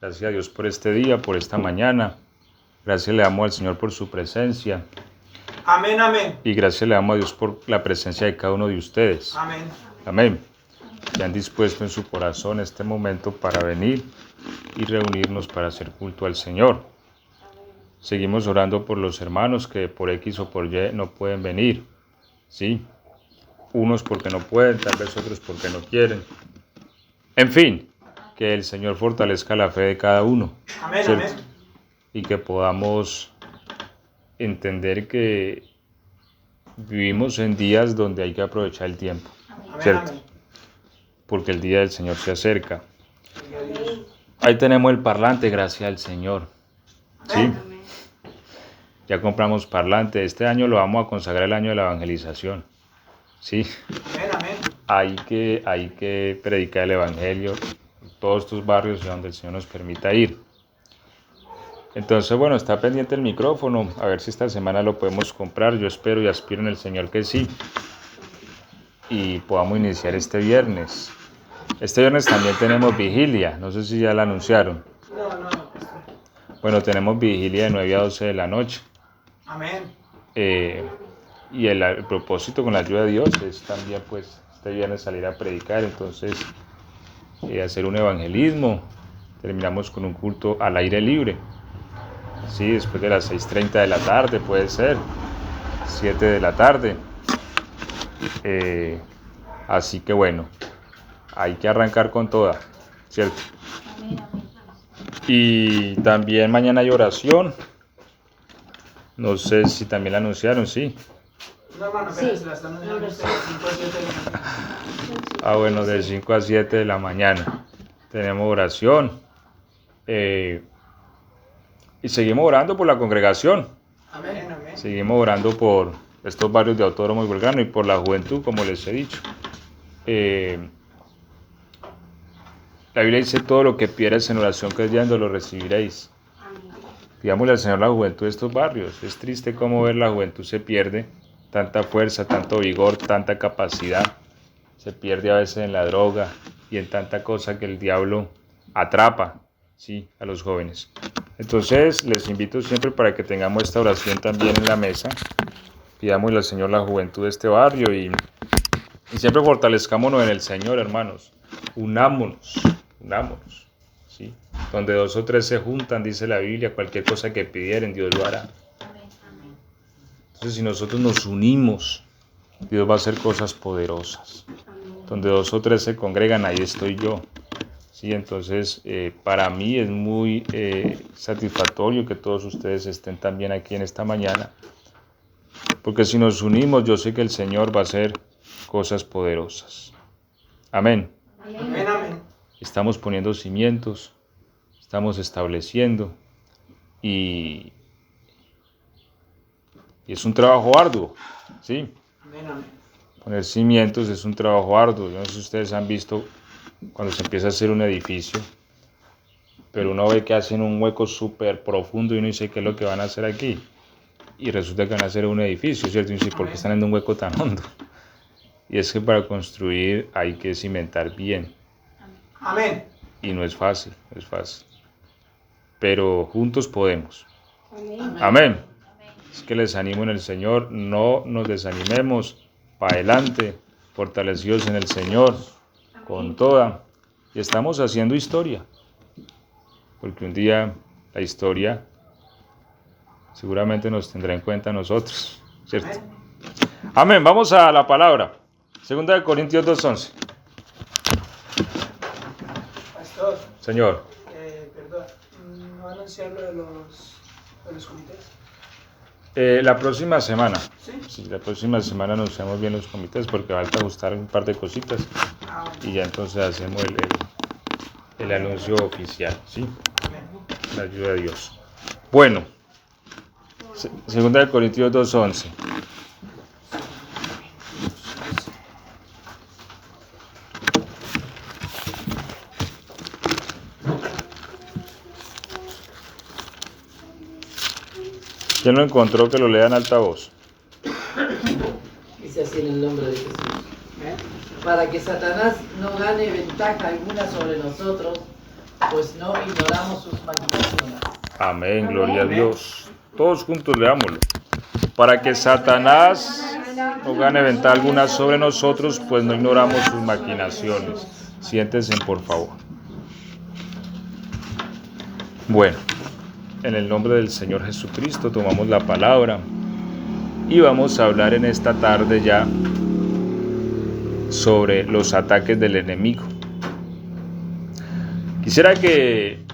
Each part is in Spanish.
Gracias a Dios por este día, por esta mañana. Gracias le damos al Señor por su presencia. Amén, amén. Y gracias le damos a Dios por la presencia de cada uno de ustedes. Amén. Amén. Que han dispuesto en su corazón este momento para venir y reunirnos para hacer culto al Señor. Seguimos orando por los hermanos que por X o por Y no pueden venir. ¿Sí? Unos porque no pueden, tal vez otros porque no quieren. En fin, que el Señor fortalezca la fe de cada uno. Amén, ¿cierto? amén. Y que podamos entender que vivimos en días donde hay que aprovechar el tiempo. Amén, ¿Cierto? amén. Porque el día del Señor se acerca. Ahí tenemos el parlante, gracias al Señor. ¿Sí? Ya compramos parlante. Este año lo vamos a consagrar el año de la evangelización. ¿Sí? Amén, amén. Hay que predicar el evangelio en todos estos barrios donde el Señor nos permita ir. Entonces, bueno, está pendiente el micrófono. A ver si esta semana lo podemos comprar. Yo espero y aspiro en el Señor que sí. Y podamos iniciar este viernes. Este viernes también tenemos vigilia. No sé si ya la anunciaron. No. Bueno, tenemos vigilia de 9 a 12 de la noche. Amén. Y el propósito con la ayuda de Dios es también pues este viernes salir a predicar, entonces hacer un evangelismo. Terminamos con un culto al aire libre, sí, después de las 6:30 de la tarde, puede ser 7 de la tarde. Así que bueno, hay que arrancar con toda, ¿cierto? Y también mañana hay oración. No sé si también la anunciaron, sí. No, hermano, apenas la están anunciando ustedes, 5 a 7 de la mañana. Bueno, de 5 a 7 de la mañana tenemos oración. Y seguimos orando por la congregación. Amén, amén. Seguimos orando por estos barrios de Autódromo y Belgrano y por la juventud, como les he dicho. La Biblia dice: todo lo que pidierais en oración creyendo lo recibiréis. Pidámosle al Señor la juventud de estos barrios. Es triste cómo ver la juventud se pierde. Tanta fuerza, tanto vigor, tanta capacidad. Se pierde a veces en la droga y en tanta cosa que el diablo atrapa, ¿sí?, a los jóvenes. Entonces les invito siempre para que tengamos esta oración también en la mesa. Pidámosle al Señor la juventud de este barrio y siempre fortalezcámonos en el Señor, hermanos. Unámonos, ¿sí? Donde 2 o 3 se juntan, dice la Biblia, cualquier cosa que pidieren, Dios lo hará. Entonces, si nosotros nos unimos, Dios va a hacer cosas poderosas. Donde 2 o 3 se congregan, ahí estoy yo. Sí, entonces, para mí es muy satisfactorio que todos ustedes estén también aquí en esta mañana. Porque si nos unimos, yo sé que el Señor va a hacer cosas poderosas. Amén. Amén, amén. Estamos poniendo cimientos, estamos estableciendo y es un trabajo arduo, ¿sí? Amén, amén. Poner cimientos es un trabajo arduo. Yo no sé si ustedes han visto cuando se empieza a hacer un edificio, pero uno ve que hacen un hueco súper profundo y uno dice: ¿qué es lo que van a hacer aquí? Y resulta que van a hacer un edificio, ¿cierto? Y dice: ¿por qué están en un hueco tan hondo? Y es que para construir hay que cimentar bien. Amén. Y no es fácil, pero juntos podemos. Amén. Amén. Es que les animo en el Señor, no nos desanimemos, para adelante, fortalecidos en el Señor, con toda. Y estamos haciendo historia, porque un día la historia seguramente nos tendrá en cuenta a nosotros, ¿cierto? Amén. Vamos a la palabra. 2 Corintios 2:11. Pastor, Señor. perdón, ¿no anunciar lo de los comités? La próxima semana. ¿Sí? Sí, la próxima semana anunciamos bien los comités porque falta ajustar un par de cositas y ya entonces hacemos el anuncio oficial, ¿sí? Amén. La ayuda de Dios. Bueno, 2 Corintios 2:11. ¿Quién lo encontró que lo lea en alta voz? Dice así en el nombre de Jesús. Para que Satanás no gane ventaja alguna sobre nosotros, pues no ignoramos sus maquinaciones. Amén, gloria a Dios. Todos juntos leámoslo. Para que Satanás no gane ventaja alguna sobre nosotros, pues no ignoramos sus maquinaciones. Siéntense, por favor. Bueno, en el nombre del Señor Jesucristo tomamos la palabra y vamos a hablar en esta tarde ya sobre los ataques del enemigo. Quisiera que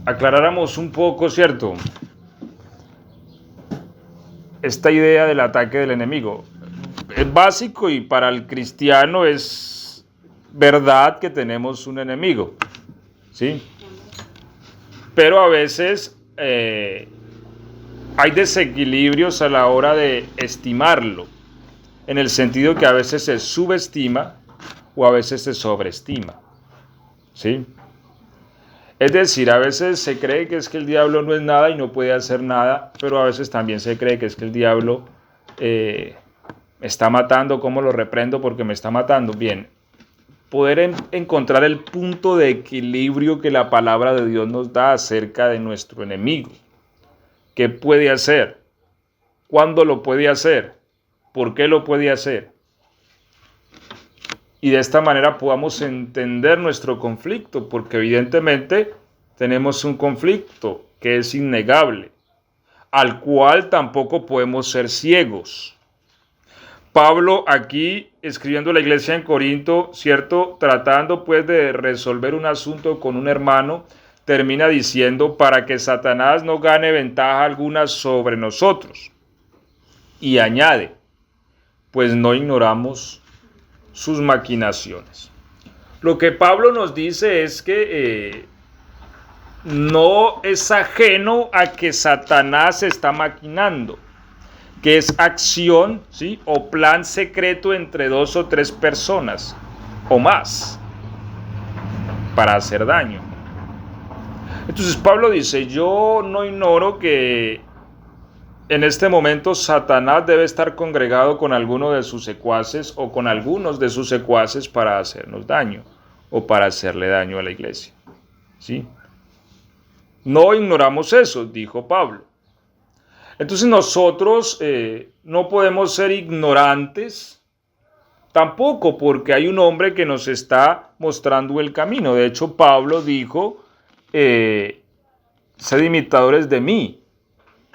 aclaráramos un poco, ¿cierto?, esta idea del ataque del enemigo. Es básico y para el cristiano es verdad que tenemos un enemigo, ¿sí? Pero a veces hay desequilibrios a la hora de estimarlo, en el sentido que a veces se subestima o a veces se sobreestima, ¿sí? Es decir, a veces se cree que es que el diablo no es nada y no puede hacer nada, pero a veces también se cree que es que el diablo me está matando. ¿Cómo lo reprendo? Porque me está matando. Bien, poder encontrar el punto de equilibrio que la palabra de Dios nos da acerca de nuestro enemigo. ¿Qué puede hacer? ¿Cuándo lo puede hacer? ¿Por qué lo puede hacer? Y de esta manera podamos entender nuestro conflicto, porque evidentemente tenemos un conflicto que es innegable, al cual tampoco podemos ser ciegos. Pablo aquí, escribiendo a la iglesia en Corinto, ¿cierto?, tratando pues de resolver un asunto con un hermano, termina diciendo, para que Satanás no gane ventaja alguna sobre nosotros. Y añade, pues no ignoramos sus maquinaciones. Lo que Pablo nos dice es que no es ajeno a que Satanás está maquinando, que es acción, ¿sí?, o plan secreto entre 2 o 3 personas o más para hacer daño. Entonces Pablo dice, yo no ignoro que en este momento Satanás debe estar congregado con alguno de sus secuaces o con algunos de sus secuaces para hacernos daño o para hacerle daño a la iglesia, ¿sí? No ignoramos eso, dijo Pablo. Entonces nosotros no podemos ser ignorantes tampoco, porque hay un hombre que nos está mostrando el camino. De hecho, Pablo dijo, sed imitadores de mí,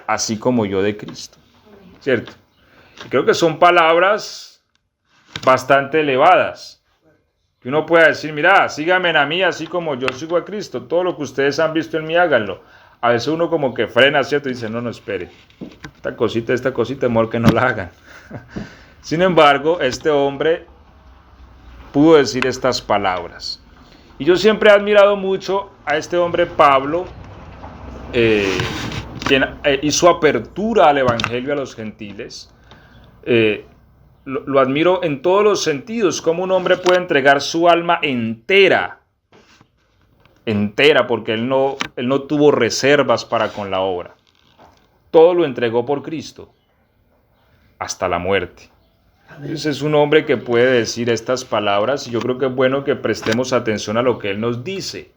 así como yo de Cristo, ¿cierto? Y creo que son palabras bastante elevadas, que uno pueda decir, mira, síganme a mí así como yo sigo a Cristo, todo lo que ustedes han visto en mí, háganlo. A veces uno como que frena, ¿cierto? Y dice, no, espere, esta cosita, mejor que no la hagan. Sin embargo, este hombre pudo decir estas palabras. Y yo siempre he admirado mucho a este hombre Pablo, quien hizo apertura al evangelio a los gentiles. Lo admiro en todos los sentidos, como un hombre puede entregar su alma entera, porque él no tuvo reservas para con la obra. Todo lo entregó por Cristo, hasta la muerte. Ese es un hombre que puede decir estas palabras, y yo creo que es bueno que prestemos atención a lo que él nos dice.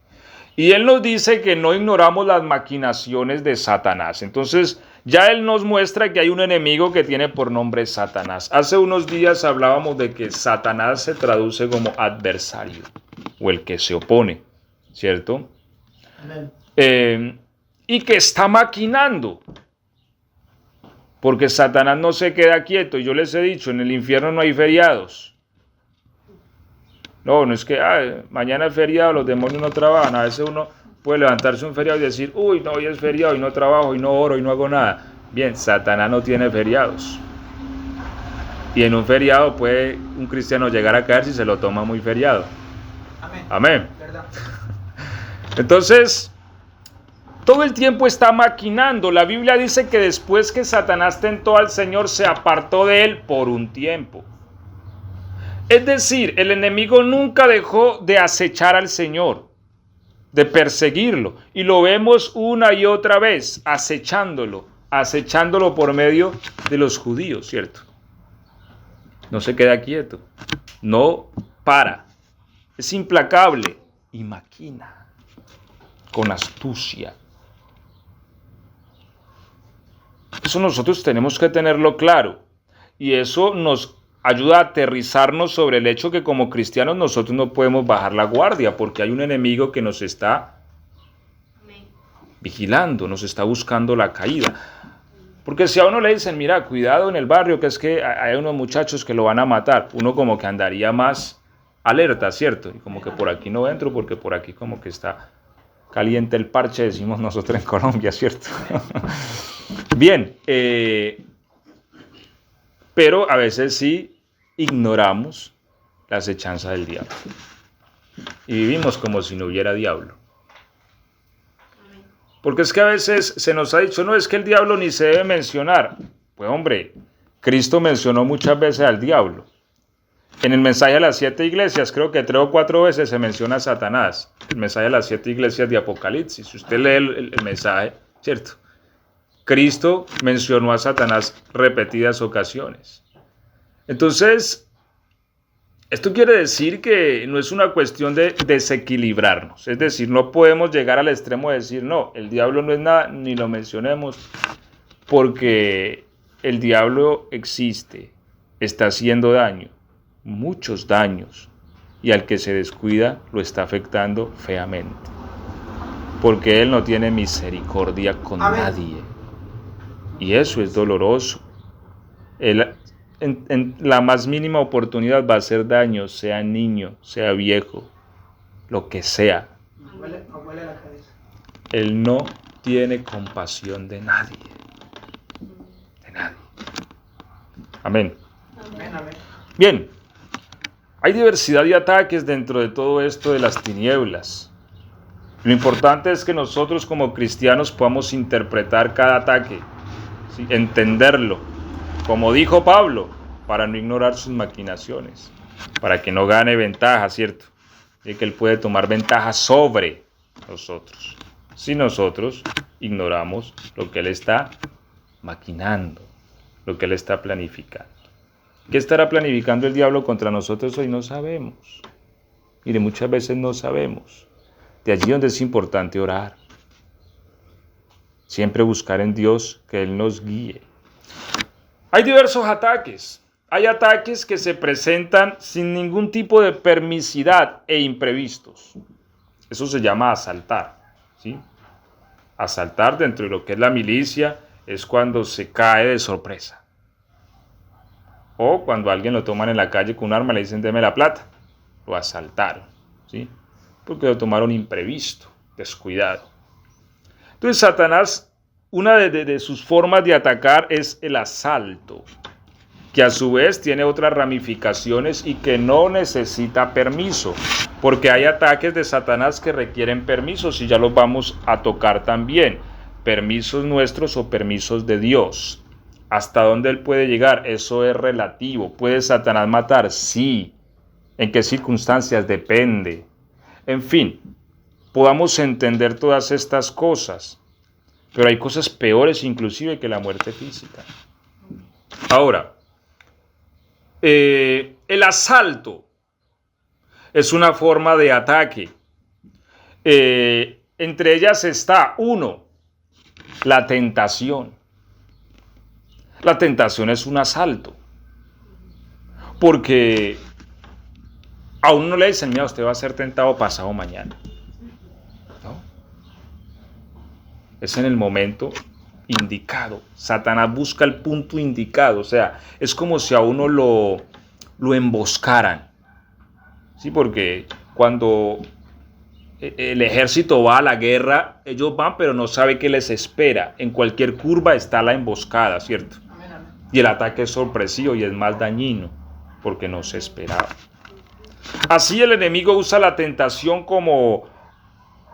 Y él nos dice que no ignoramos las maquinaciones de Satanás. Entonces, ya él nos muestra que hay un enemigo que tiene por nombre Satanás. Hace unos días hablábamos de que Satanás se traduce como adversario, o el que se opone, ¿cierto? Y que está maquinando, porque Satanás no se queda quieto. Yo les he dicho, en el infierno no hay feriados. No es que mañana es feriado, los demonios no trabajan. A veces uno puede levantarse un feriado y decir, uy, no, hoy es feriado y no trabajo y no oro y no hago nada. Bien, Satanás no tiene feriados. Y en un feriado puede un cristiano llegar a caer si se lo toma muy feriado. Amén. Entonces, todo el tiempo está maquinando. La Biblia dice que después que Satanás tentó al Señor, se apartó de él por un tiempo. Es decir, el enemigo nunca dejó de acechar al Señor, de perseguirlo. Y lo vemos una y otra vez, acechándolo por medio de los judíos, ¿cierto? No se queda quieto, no para, es implacable. y maquina con astucia. Eso nosotros tenemos que tenerlo claro, y eso nos ayuda a aterrizarnos sobre el hecho que como cristianos nosotros no podemos bajar la guardia, porque hay un enemigo que nos está vigilando, nos está buscando la caída. Porque si a uno le dicen, mira, cuidado en el barrio, que es que hay unos muchachos que lo van a matar, uno como que andaría más alerta, ¿cierto? Y como que por aquí no entro, porque por aquí como que está caliente el parche, decimos nosotros en Colombia, ¿cierto? Bien, pero a veces sí ignoramos la acechanza del diablo. Y vivimos como si no hubiera diablo. Porque es que a veces se nos ha dicho, no, es que el diablo ni se debe mencionar. Pues hombre, Cristo mencionó muchas veces al diablo. En el mensaje a las 7 iglesias, creo que 3 o 4 veces se menciona a Satanás. El mensaje a las 7 iglesias de Apocalipsis. Si usted lee el mensaje, ¿cierto? Cristo mencionó a Satanás repetidas ocasiones. Entonces, esto quiere decir que no es una cuestión de desequilibrarnos. Es decir, no podemos llegar al extremo de decir, no, el diablo no es nada, ni lo mencionemos, porque el diablo existe, está haciendo daño, muchos daños, y al que se descuida lo está afectando feamente. Porque él no tiene misericordia con nadie. Y eso es doloroso. Él, en la más mínima oportunidad va a hacer daño, sea niño, sea viejo, lo que sea. Huele la cabeza. Él no tiene compasión de nadie. De nadie. Amén. Amén, amén. Bien, hay diversidad de ataques dentro de todo esto de las tinieblas. Lo importante es que nosotros como cristianos podamos interpretar cada ataque, ¿sí? Entenderlo, como dijo Pablo, para no ignorar sus maquinaciones, para que no gane ventaja, ¿cierto? Y que él puede tomar ventaja sobre nosotros, si nosotros ignoramos lo que él está maquinando, lo que él está planificando. ¿Qué estará planificando el diablo contra nosotros hoy? No sabemos. Mire, muchas veces no sabemos. De allí donde es importante orar. Siempre buscar en Dios que Él nos guíe. Hay diversos ataques. Hay ataques que se presentan sin ningún tipo de permisidad e imprevistos. Eso se llama asaltar, ¿sí? Asaltar dentro de lo que es la milicia es cuando se cae de sorpresa. O cuando a alguien lo toman en la calle con un arma y le dicen, deme la plata. Lo asaltaron, ¿sí? Porque lo tomaron imprevisto, descuidado. Entonces Satanás, una de sus formas de atacar es el asalto, que a su vez tiene otras ramificaciones y que no necesita permiso, porque hay ataques de Satanás que requieren permisos y ya los vamos a tocar también, permisos nuestros o permisos de Dios. ¿Hasta dónde él puede llegar? Eso es relativo. ¿Puede Satanás matar? Sí. ¿En qué circunstancias? Depende. En fin, podamos entender todas estas cosas, pero hay cosas peores inclusive que la muerte física. Ahora, el asalto es una forma de ataque. Entre ellas está, 1, la tentación. La tentación es un asalto, porque a uno no le dicen, mira, usted va a ser tentado pasado mañana. ¿No? Es en el momento indicado. Satanás busca el punto indicado, o sea, es como si a uno lo emboscaran. Sí, porque cuando el ejército va a la guerra, ellos van, pero no sabe qué les espera. En cualquier curva está la emboscada, ¿cierto? Y el ataque es sorpresivo y es más dañino, porque no se esperaba. Así el enemigo usa la tentación como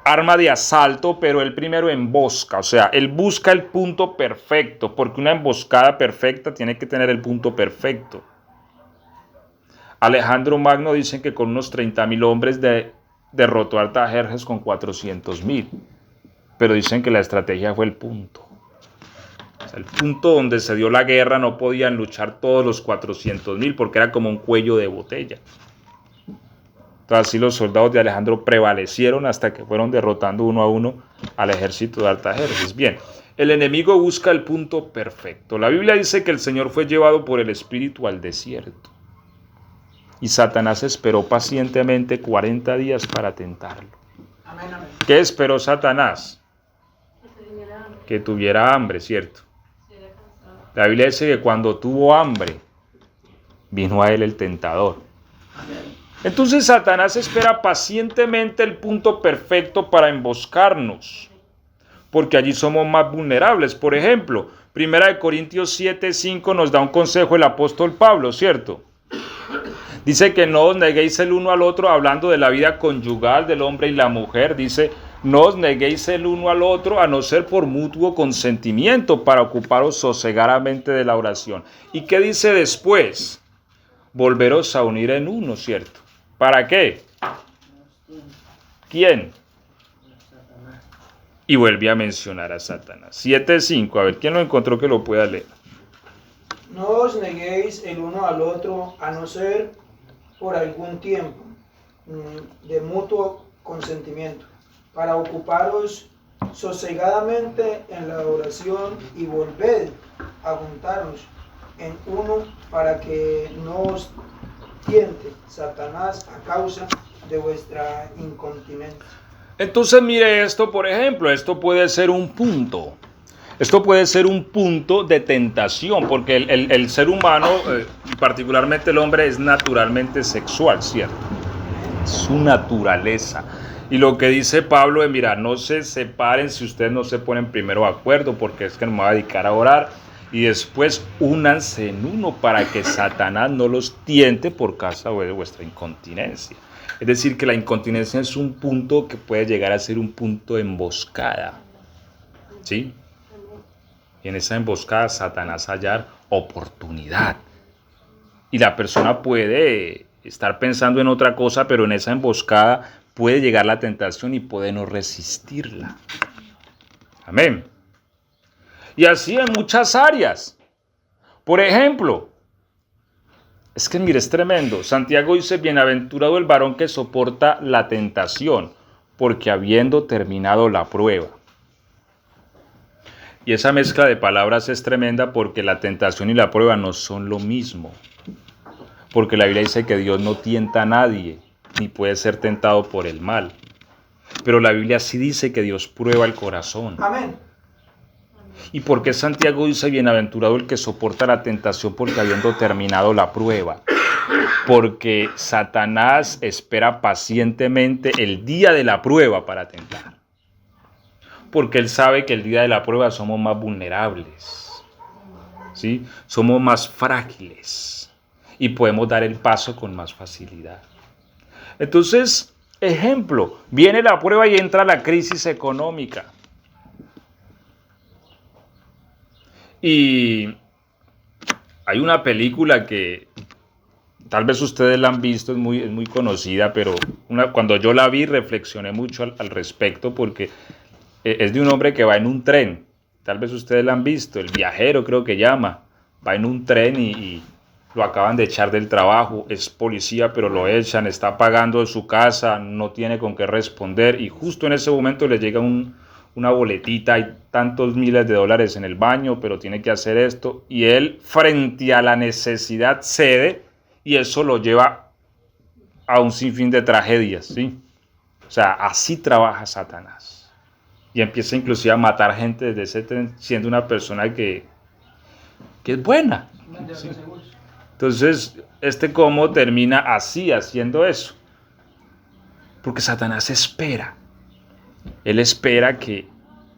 arma de asalto, pero él primero embosca, o sea, él busca el punto perfecto, porque una emboscada perfecta tiene que tener el punto perfecto. Alejandro Magno dice que con unos 30.000 hombres derrotó a Artajerjes con 400.000, pero dicen que la estrategia fue el punto. O sea, el punto donde se dio la guerra no podían luchar todos los 400.000 porque era como un cuello de botella. Entonces así los soldados de Alejandro prevalecieron hasta que fueron derrotando uno a uno al ejército de Artajerjes. Bien, el enemigo busca el punto perfecto. La Biblia dice que el Señor fue llevado por el Espíritu al desierto. Y Satanás esperó pacientemente 40 días para tentarlo. Amén, amén. ¿Qué esperó Satanás? Que tuviera hambre, ¿cierto? La Biblia dice que cuando tuvo hambre, vino a él el tentador. Entonces Satanás espera pacientemente el punto perfecto para emboscarnos, porque allí somos más vulnerables. Por ejemplo, 1 Corintios 7:5 nos da un consejo el apóstol Pablo, ¿cierto? Dice que no os neguéis el uno al otro, hablando de la vida conyugal del hombre y la mujer. Dice, no os neguéis el uno al otro, a no ser por mutuo consentimiento, para ocuparos sosegadamente de la oración. ¿Y qué dice después? Volveros a unir en uno, ¿cierto? ¿Para qué? ¿Quién? Y vuelve a mencionar a Satanás. 7:5, a ver, ¿quién lo encontró que lo pueda leer? No os neguéis el uno al otro, a no ser por algún tiempo, de mutuo consentimiento, para ocuparos sosegadamente en la oración y volved a juntaros en uno, para que no os tiente Satanás a causa de vuestra incontinencia. Entonces mire esto, por ejemplo, esto puede ser un punto. Esto puede ser un punto de tentación, porque el ser humano, particularmente el hombre, es naturalmente sexual, ¿cierto? Es su naturaleza. Y lo que dice Pablo es, mira, no se separen si ustedes no se ponen primero de acuerdo, porque es que me voy a dedicar a orar, y después únanse en uno para que Satanás no los tiente por causa de vuestra incontinencia. Es decir, que la incontinencia es un punto que puede llegar a ser un punto de emboscada, ¿sí? Y en esa emboscada Satanás hallar oportunidad. Y la persona puede estar pensando en otra cosa, pero en esa emboscada puede llegar la tentación y puede no resistirla. Amén. Y así en muchas áreas. Por ejemplo, es que mire, es tremendo. Santiago dice, bienaventurado el varón que soporta la tentación, porque habiendo terminado la prueba. Y esa mezcla de palabras es tremenda, porque la tentación y la prueba no son lo mismo. Porque la Biblia dice que Dios no tienta a nadie, ni puede ser tentado por el mal. Pero la Biblia sí dice que Dios prueba el corazón. Amén. ¿Y por qué Santiago dice bienaventurado el que soporta la tentación? Porque habiendo terminado la prueba. Porque Satanás espera pacientemente el día de la prueba para tentar. Porque él sabe que el día de la prueba somos más vulnerables, ¿sí? Somos más frágiles y podemos dar el paso con más facilidad. Entonces, ejemplo, viene la prueba y entra la crisis económica. Y hay una película que tal vez ustedes la han visto, es muy conocida, pero cuando yo la vi reflexioné mucho al respecto, porque es de un hombre que va en un tren. Tal vez ustedes la han visto, El Viajero creo que llama. Va en un tren y lo acaban de echar del trabajo, es policía pero lo echan, está pagando su casa, no tiene con qué responder y justo en ese momento le llega una boletita, hay tantos miles de dólares en el baño, pero tiene que hacer esto, y él frente a la necesidad cede y eso lo lleva a un sinfín de tragedias, ¿sí? O sea, así trabaja Satanás. Y empieza inclusive a matar gente desde ese tren, siendo una persona que es buena, ¿sí? Entonces, cómo termina así, haciendo eso. Porque Satanás espera. Él espera que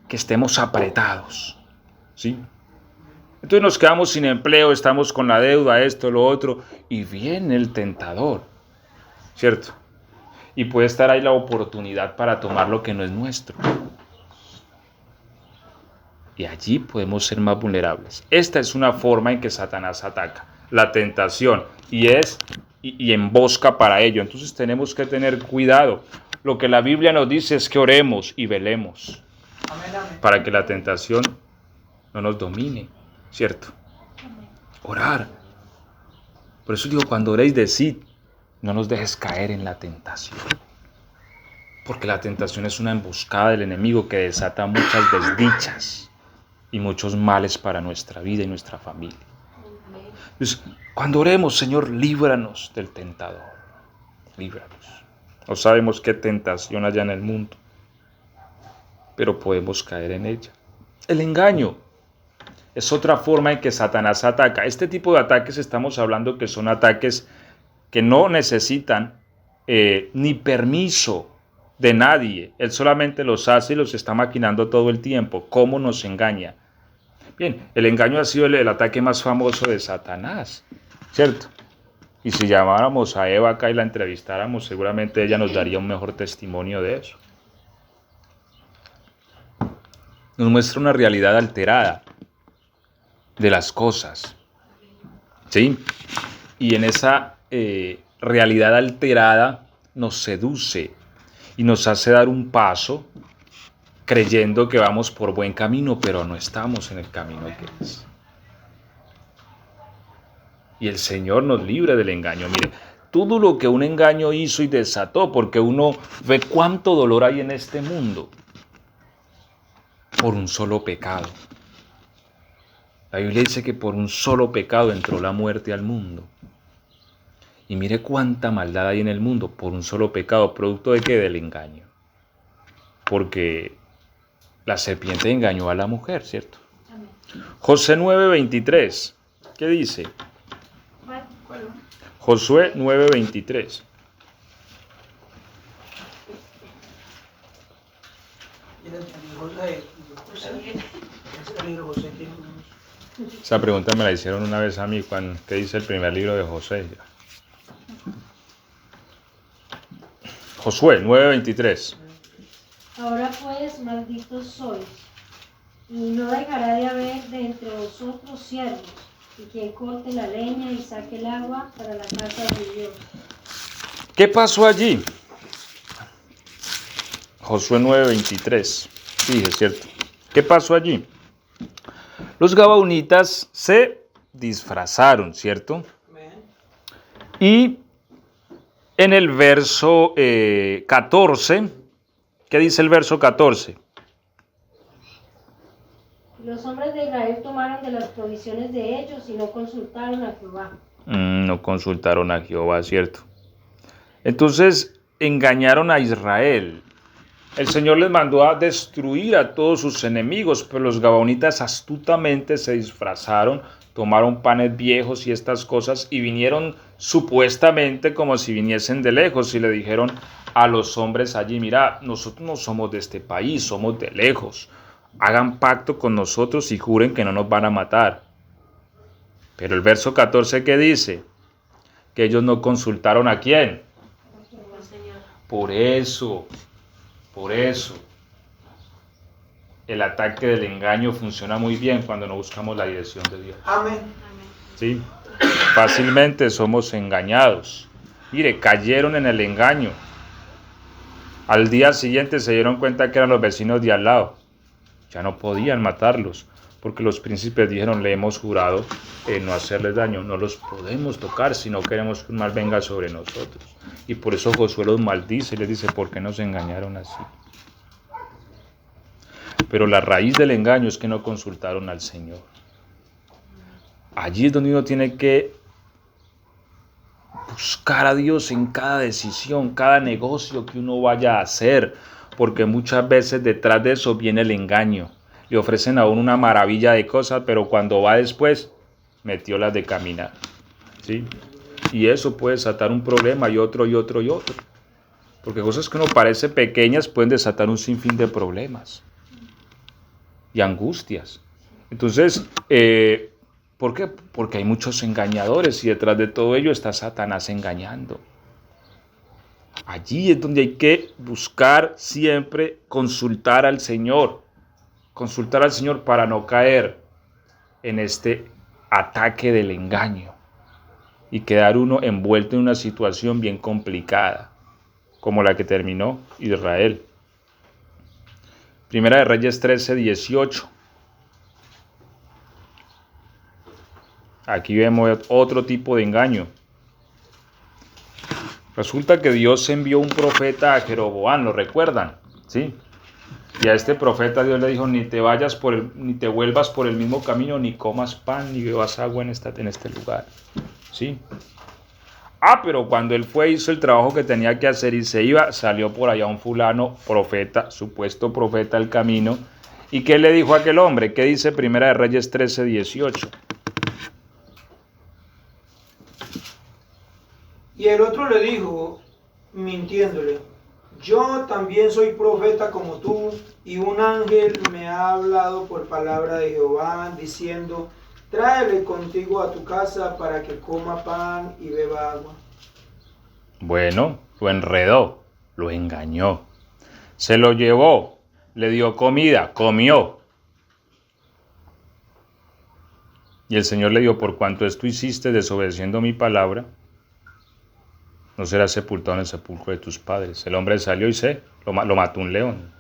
estemos apretados, ¿sí? Entonces nos quedamos sin empleo, estamos con la deuda, esto, lo otro, y viene el tentador, ¿cierto? Y puede estar ahí la oportunidad para tomar lo que no es nuestro. Y allí podemos ser más vulnerables. Esta es una forma en que Satanás ataca, la tentación, y embosca para ello. Entonces tenemos que tener cuidado. Lo que la Biblia nos dice es que oremos y velemos. Amén, amén. Para que la tentación no nos domine, ¿cierto? Orar. Por eso digo, cuando oréis, decid, no nos dejes caer en la tentación. Porque la tentación es una emboscada del enemigo que desata muchas desdichas y muchos males para nuestra vida y nuestra familia. Entonces, cuando oremos, Señor, líbranos del tentador. Líbranos. No sabemos qué tentación haya en el mundo, pero podemos caer en ella. El engaño es otra forma en que Satanás ataca. Este tipo de ataques estamos hablando que son ataques que no necesitan ni permiso de nadie. Él solamente los hace y los está maquinando todo el tiempo. ¿Cómo nos engaña? Bien, el engaño ha sido el ataque más famoso de Satanás, ¿cierto? Y si llamáramos a Eva acá y la entrevistáramos, seguramente ella nos daría un mejor testimonio de eso. Nos muestra una realidad alterada de las cosas, ¿sí? Y en esa realidad alterada nos seduce y nos hace dar un paso creyendo que vamos por buen camino, pero no estamos en el camino que es. Y el Señor nos libre del engaño. Mire, todo lo que un engaño hizo y desató, porque uno ve cuánto dolor hay en este mundo por un solo pecado. La Biblia dice que por un solo pecado entró la muerte al mundo. Y mire cuánta maldad hay en el mundo por un solo pecado, producto de qué, del engaño. Porque la serpiente engañó a la mujer, ¿cierto? Amén. Josué 9:23, ¿qué dice? Josué 9:23. Esa pregunta me la hicieron una vez a mí, ¿qué dice el primer libro de José? Josué 9:23. Ahora pues, malditos sois, y no dejará de haber de entre vosotros siervos, y quien corte la leña y saque el agua para la casa de Dios. ¿Qué pasó allí? Josué 9:23. Sí, es cierto. ¿Qué pasó allí? Los gabaonitas se disfrazaron, ¿cierto? Y en el verso 14, ¿qué dice el verso 14? Los hombres de Israel tomaron de las provisiones de ellos y no consultaron a Jehová. No consultaron a Jehová, ¿cierto? Entonces engañaron a Israel. El Señor les mandó a destruir a todos sus enemigos, pero los gabaonitas astutamente se disfrazaron, tomaron panes viejos y estas cosas y vinieron supuestamente como si viniesen de lejos y le dijeron a los hombres allí, mira, nosotros no somos de este país, somos de lejos. Hagan pacto con nosotros y juren que no nos van a matar. Pero el verso 14, ¿qué dice? Que ellos no consultaron ¿a quién? Por eso, el ataque del engaño funciona muy bien cuando no buscamos la dirección de Dios. Amén. ¿Sí? Fácilmente somos engañados. Mire, cayeron en el engaño. Al día siguiente se dieron cuenta que eran los vecinos de al lado. Ya no podían matarlos, porque los príncipes dijeron, le hemos jurado no hacerles daño, no los podemos tocar si no queremos que un mal venga sobre nosotros. Y por eso Josué los maldice y les dice, ¿por qué nos engañaron así? Pero la raíz del engaño es que no consultaron al Señor. Allí es donde uno tiene que buscar a Dios en cada decisión, cada negocio que uno vaya a hacer, porque muchas veces detrás de eso viene el engaño. Le ofrecen a uno una maravilla de cosas, pero cuando va después, metió las de caminar. ¿Sí? Y eso puede desatar un problema y otro y otro y otro. Porque cosas que uno parece pequeñas pueden desatar un sinfín de problemas y angustias. Entonces, ¿por qué? Porque hay muchos engañadores y detrás de todo ello está Satanás engañando. Allí es donde hay que buscar siempre consultar al Señor para no caer en este ataque del engaño y quedar uno envuelto en una situación bien complicada, como la que terminó Israel. Primera de Reyes 13:18. Aquí vemos otro tipo de engaño. Resulta que Dios envió un profeta a Jeroboam, ¿lo recuerdan? ¿Sí? Y a este profeta Dios le dijo, ni te vuelvas por el mismo camino, ni comas pan, ni bebas agua en este lugar. ¿Sí? Pero cuando él fue, hizo el trabajo que tenía que hacer y se iba, salió por allá un fulano, profeta, supuesto profeta al camino. ¿Y qué le dijo a aquel hombre? ¿Qué dice Primera de Reyes 13:18? Y el otro le dijo, mintiéndole, yo también soy profeta como tú, y un ángel me ha hablado por palabra de Jehová, diciendo, tráele contigo a tu casa para que coma pan y beba agua. Bueno, lo enredó, lo engañó, se lo llevó, le dio comida, comió. Y el Señor le dijo, por cuanto esto hiciste desobedeciendo mi palabra, no serás sepultado en el sepulcro de tus padres. El hombre salió y lo mató un león.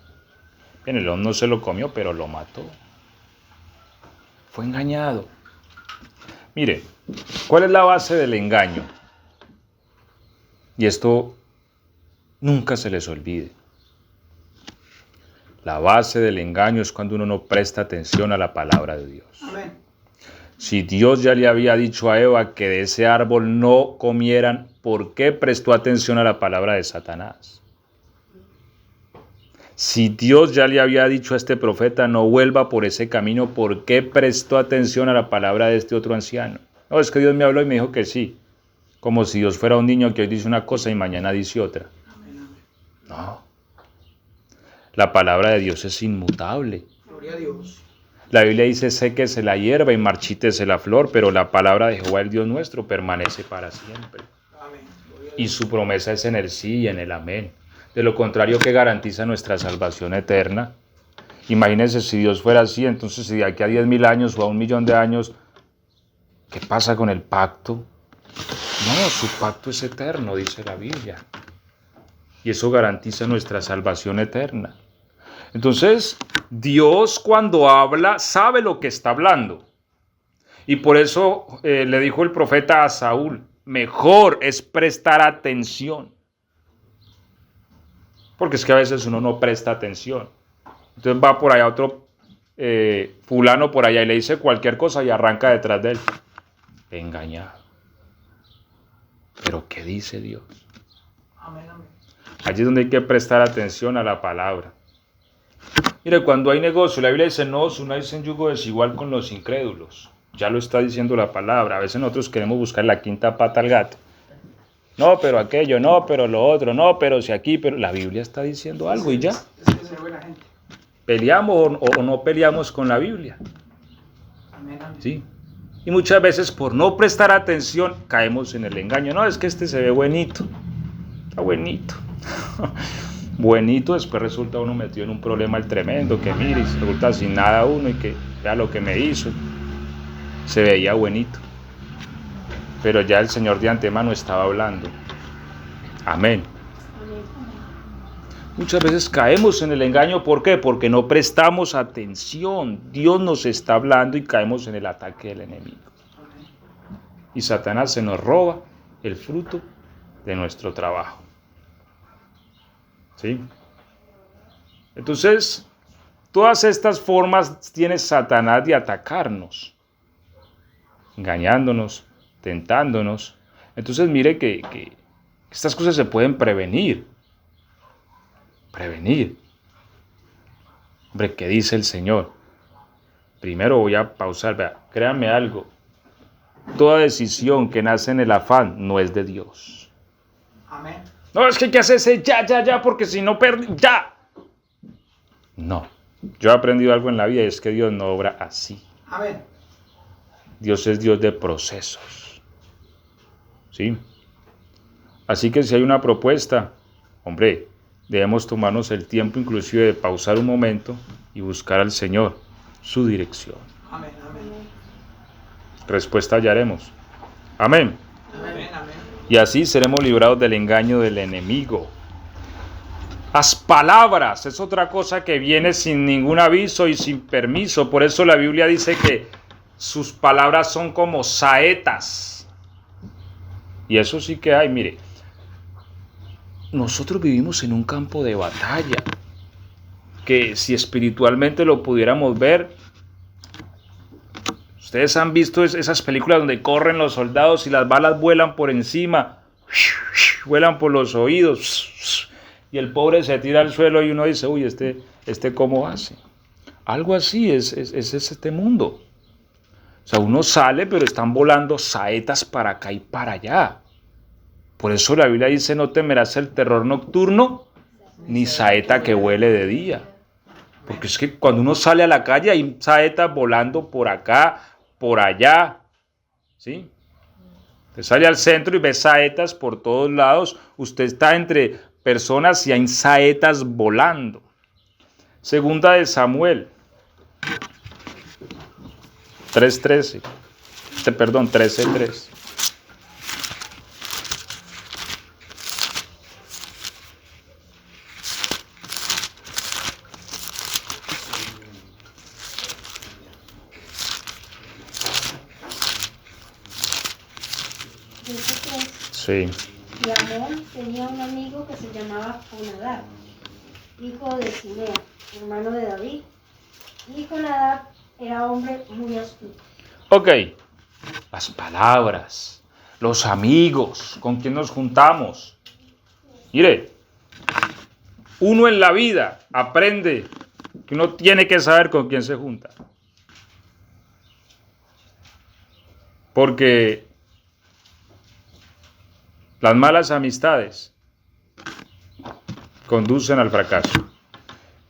Bien, el león no se lo comió, pero lo mató. Fue engañado. Mire, ¿cuál es la base del engaño? Y esto nunca se les olvide. La base del engaño es cuando uno no presta atención a la palabra de Dios. Amén. Si Dios ya le había dicho a Eva que de ese árbol no comieran, ¿por qué prestó atención a la palabra de Satanás? Si Dios ya le había dicho a este profeta no vuelva por ese camino, ¿por qué prestó atención a la palabra de este otro anciano? No, es que Dios me habló y me dijo que sí. Como si Dios fuera un niño que hoy dice una cosa y mañana dice otra. No. La palabra de Dios es inmutable. Gloria a Dios. La Biblia dice, séquese la hierba y marchítese la flor, pero la palabra de Jehová, el Dios nuestro, permanece para siempre. Amén. Y su promesa es en el sí y en el amén. De lo contrario, ¿qué garantiza nuestra salvación eterna? Imagínense si Dios fuera así, entonces si de aquí a 10.000 años o a 1.000.000 de años, ¿qué pasa con el pacto? No, su pacto es eterno, dice la Biblia. Y eso garantiza nuestra salvación eterna. Entonces, Dios cuando habla, sabe lo que está hablando. Y por eso le dijo el profeta a Saúl, mejor es prestar atención. Porque es que a veces uno no presta atención. Entonces va por allá otro fulano por allá y le dice cualquier cosa y arranca detrás de él. Engañado. Pero ¿qué dice Dios? Amén, amén. Allí es donde hay que prestar atención a la palabra. Mire, cuando hay negocio, la Biblia dice, no os unáis en yugo desigual con los incrédulos. Ya lo está diciendo la palabra. A veces nosotros queremos buscar la quinta pata al gato. No, pero aquello, no, pero lo otro, no, pero si aquí, pero... La Biblia está diciendo algo y ya. Es que es buena gente. ¿Peleamos o no peleamos con la Biblia? Amén, amén. Sí. Y muchas veces por no prestar atención caemos en el engaño. No, es que este se ve buenito. Está buenito. Buenito, después resulta uno metido en un problema tremendo, que mire, y resulta sin nada uno y que vea lo que me hizo. Se veía buenito. Pero ya el Señor de antemano estaba hablando. Amén. Muchas veces caemos en el engaño, ¿por qué? Porque no prestamos atención. Dios nos está hablando y caemos en el ataque del enemigo. Y Satanás se nos roba el fruto de nuestro trabajo. ¿Sí? Entonces, todas estas formas tiene Satanás de atacarnos, engañándonos, tentándonos. Entonces, mire que estas cosas se pueden prevenir. Prevenir. Hombre, ¿qué dice el Señor? Primero voy a pausar, vea, créanme algo. Toda decisión que nace en el afán no es de Dios. Amén. No, es que hay que hacerse ya, porque si no perdí, ya. No, yo he aprendido algo en la vida y es que Dios no obra así. Amén. Dios es Dios de procesos. ¿Sí? Así que si hay una propuesta, hombre, debemos tomarnos el tiempo inclusive de pausar un momento y buscar al Señor, su dirección. Amén, amén. Respuesta hallaremos. Amén. Amén, amén. Y así seremos librados del engaño del enemigo. Las palabras es otra cosa que viene sin ningún aviso y sin permiso. Por eso la Biblia dice que sus palabras son como saetas. Y eso sí que hay, mire. nosotros vivimos en un campo de batalla, que si espiritualmente lo pudiéramos ver, ustedes han visto esas películas donde corren los soldados y las balas vuelan por encima, vuelan por los oídos, y el pobre se tira al suelo y uno dice, uy, este ¿cómo hace? Algo así es este mundo. O sea, uno sale, pero están volando saetas para acá y para allá. Por eso la Biblia dice, no temerás el terror nocturno, ni saeta que vuele de día. Porque es que cuando uno sale a la calle hay saetas volando por acá, por allá. ¿Sí? Usted sale al centro y ve saetas por todos lados. Usted está entre personas y hay saetas volando. Segunda de Samuel 13:3. Sí. Y Amón tenía un amigo que se llamaba Jonadab, hijo de Simea, hermano de David. Y Jonadab era hombre muy astuto. Ok, las palabras, los amigos, con quien nos juntamos. Mire, uno en la vida aprende que uno tiene que saber con quién se junta. Porque las malas amistades conducen al fracaso.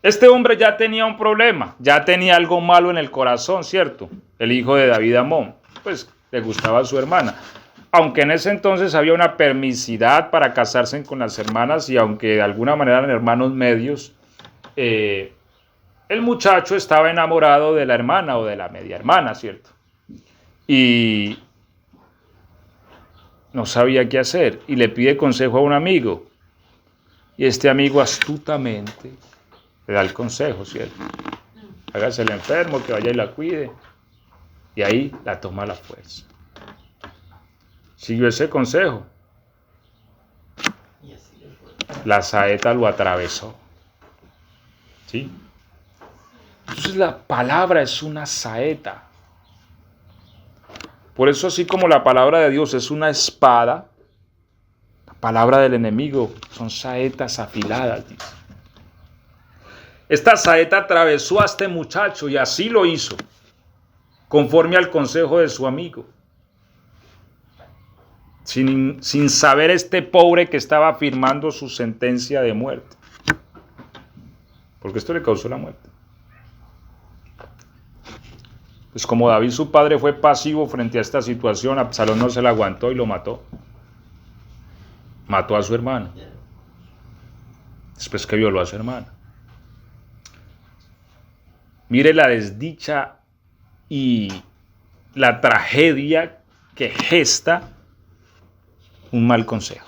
Este hombre ya tenía un problema, ya tenía algo malo en el corazón, ¿cierto? El hijo de David Amón, pues le gustaba a su hermana. Aunque en ese entonces había una permisidad para casarse con las hermanas y aunque de alguna manera eran hermanos medios, el muchacho estaba enamorado de la hermana o de la media hermana, ¿cierto? Y no sabía qué hacer y le pide consejo a un amigo. Y este amigo astutamente le da el consejo, ¿cierto? Hágase el enfermo, que vaya y la cuide. Y ahí la toma a la fuerza. Siguió ese consejo. La saeta lo atravesó. ¿Sí? Entonces la palabra es una saeta. Por eso, así como la palabra de Dios es una espada, la palabra del enemigo son saetas afiladas, dice. Esta saeta atravesó a este muchacho y así lo hizo, conforme al consejo de su amigo. Sin saber este pobre que estaba firmando su sentencia de muerte. Porque esto le causó la muerte. Pues como David, su padre, fue pasivo frente a esta situación, Absalón no se la aguantó y lo mató. Mató a su hermano. Después que violó a su hermana. Mire la desdicha y la tragedia que gesta un mal consejo.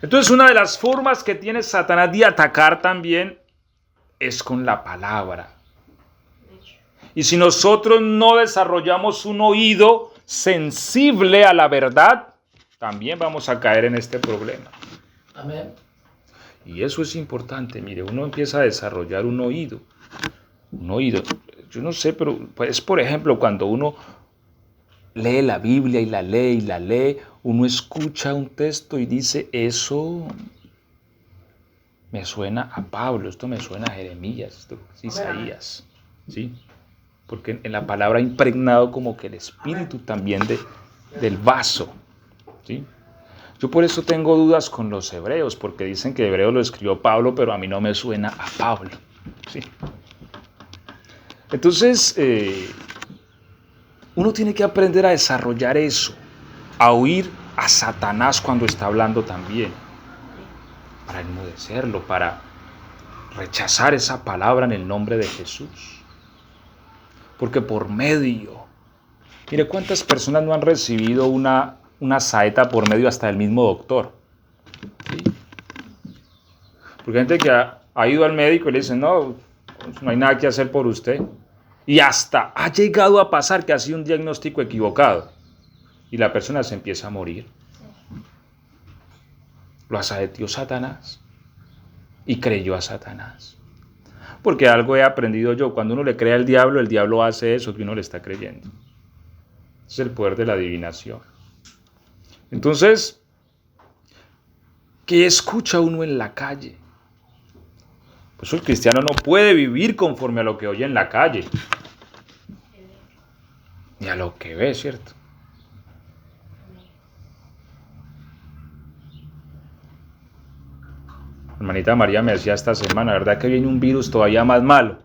Entonces, una de las formas que tiene Satanás de atacar también es con la palabra. Y si nosotros no desarrollamos un oído sensible a la verdad, también vamos a caer en este problema. Amén. Y eso es importante. Mire, uno empieza a desarrollar un oído. Un oído. Yo no sé, pero es por ejemplo cuando uno lee la Biblia y la lee, uno escucha un texto y dice, eso me suena a Pablo, esto me suena a Jeremías, esto es Isaías, ¿sí? Porque en la palabra ha impregnado como que el espíritu también del vaso, ¿sí? Yo por eso tengo dudas con los hebreos, porque dicen que hebreo lo escribió Pablo, pero a mí no me suena a Pablo, ¿sí? Entonces, uno tiene que aprender a desarrollar eso, a oír a Satanás cuando está hablando también, para enmudecerlo, para rechazar esa palabra en el nombre de Jesús. Porque por medio, mire cuántas personas no han recibido una saeta por medio hasta del mismo doctor. ¿Sí? Porque hay gente que ha ido al médico y le dice, no hay nada que hacer por usted. Y hasta ha llegado a pasar que ha sido un diagnóstico equivocado. Y la persona se empieza a morir. Lo asaeteó Satanás y creyó a Satanás. Porque algo he aprendido yo, cuando uno le cree al diablo, el diablo hace eso que uno le está creyendo. Es el poder de la adivinación. Entonces, ¿qué escucha uno en la calle? Pues el cristiano no puede vivir conforme a lo que oye en la calle, ni a lo que ve, ¿cierto? Hermanita María me decía esta semana, ¿verdad que viene un virus todavía más malo?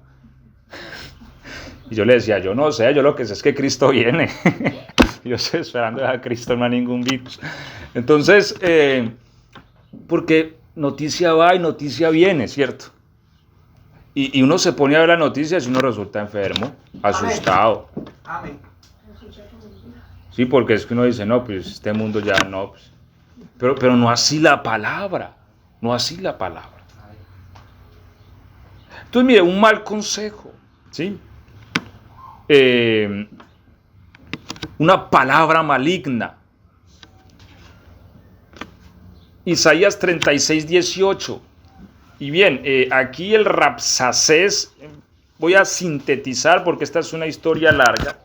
Y yo le decía, yo no sé, yo lo que sé es que Cristo viene. Yo estoy esperando a Cristo, no a ningún virus. Entonces, porque noticia va y noticia viene, ¿cierto? Y uno se pone a ver las noticias y uno resulta enfermo, asustado. Amén. Sí, porque es que uno dice, no, pues este mundo ya no. Pues. Pero no así la palabra, no así la palabra. Entonces, mire, un mal consejo, ¿sí? Una palabra maligna. Isaías 36, 18. Y bien, aquí el Rabsacés, voy a sintetizar porque esta es una historia larga,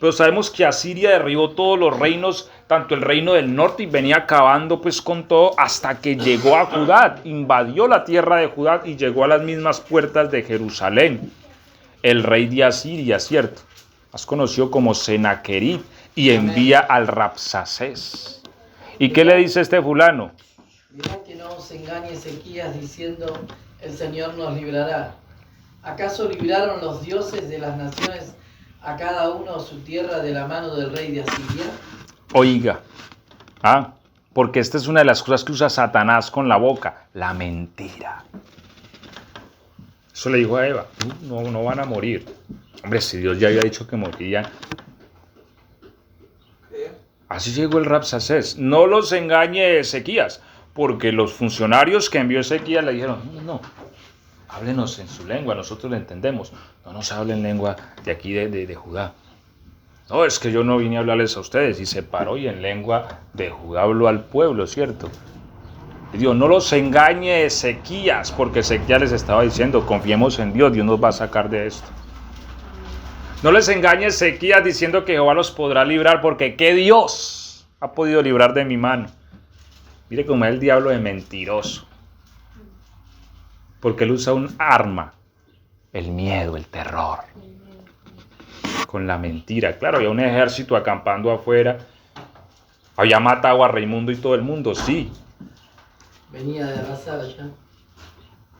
pero sabemos que Asiria derribó todos los reinos, tanto el reino del norte, y venía acabando pues con todo hasta que llegó a Judá, invadió la tierra de Judá y llegó a las mismas puertas de Jerusalén. El rey de Asiria, ¿cierto? Más conocido como Senaquerib, y envía al Rabsacés. ¿Y qué le dice este fulano? Mirad que no os engañe Ezequías diciendo, el Señor nos librará. ¿Acaso libraron los dioses de las naciones a cada uno su tierra de la mano del rey de Asiria? Oiga, porque esta es una de las cosas que usa Satanás con la boca, la mentira. Eso le dijo a Eva, no van a morir. Hombre, si Dios ya había dicho que morirían. Así llegó el Rabsacés. No los engañe Ezequías, porque los funcionarios que envió Ezequías le dijeron, no, háblenos en su lengua, nosotros le entendemos. No nos hablen lengua de aquí de Judá. No, es que yo no vine a hablarles a ustedes. Y se paró y en lengua de Judá habló al pueblo, ¿cierto? Y digo, no los engañe Ezequías, porque Ezequías les estaba diciendo, confiemos en Dios, Dios nos va a sacar de esto. No les engañe Ezequías diciendo que Jehová los podrá librar, porque ¿qué Dios ha podido librar de mi mano? Mire cómo es el diablo de mentiroso. Porque él usa un arma, el miedo, el terror, con la mentira. Claro, había un ejército acampando afuera, había matado a Raimundo y todo el mundo, sí. Venía de arrasar allá.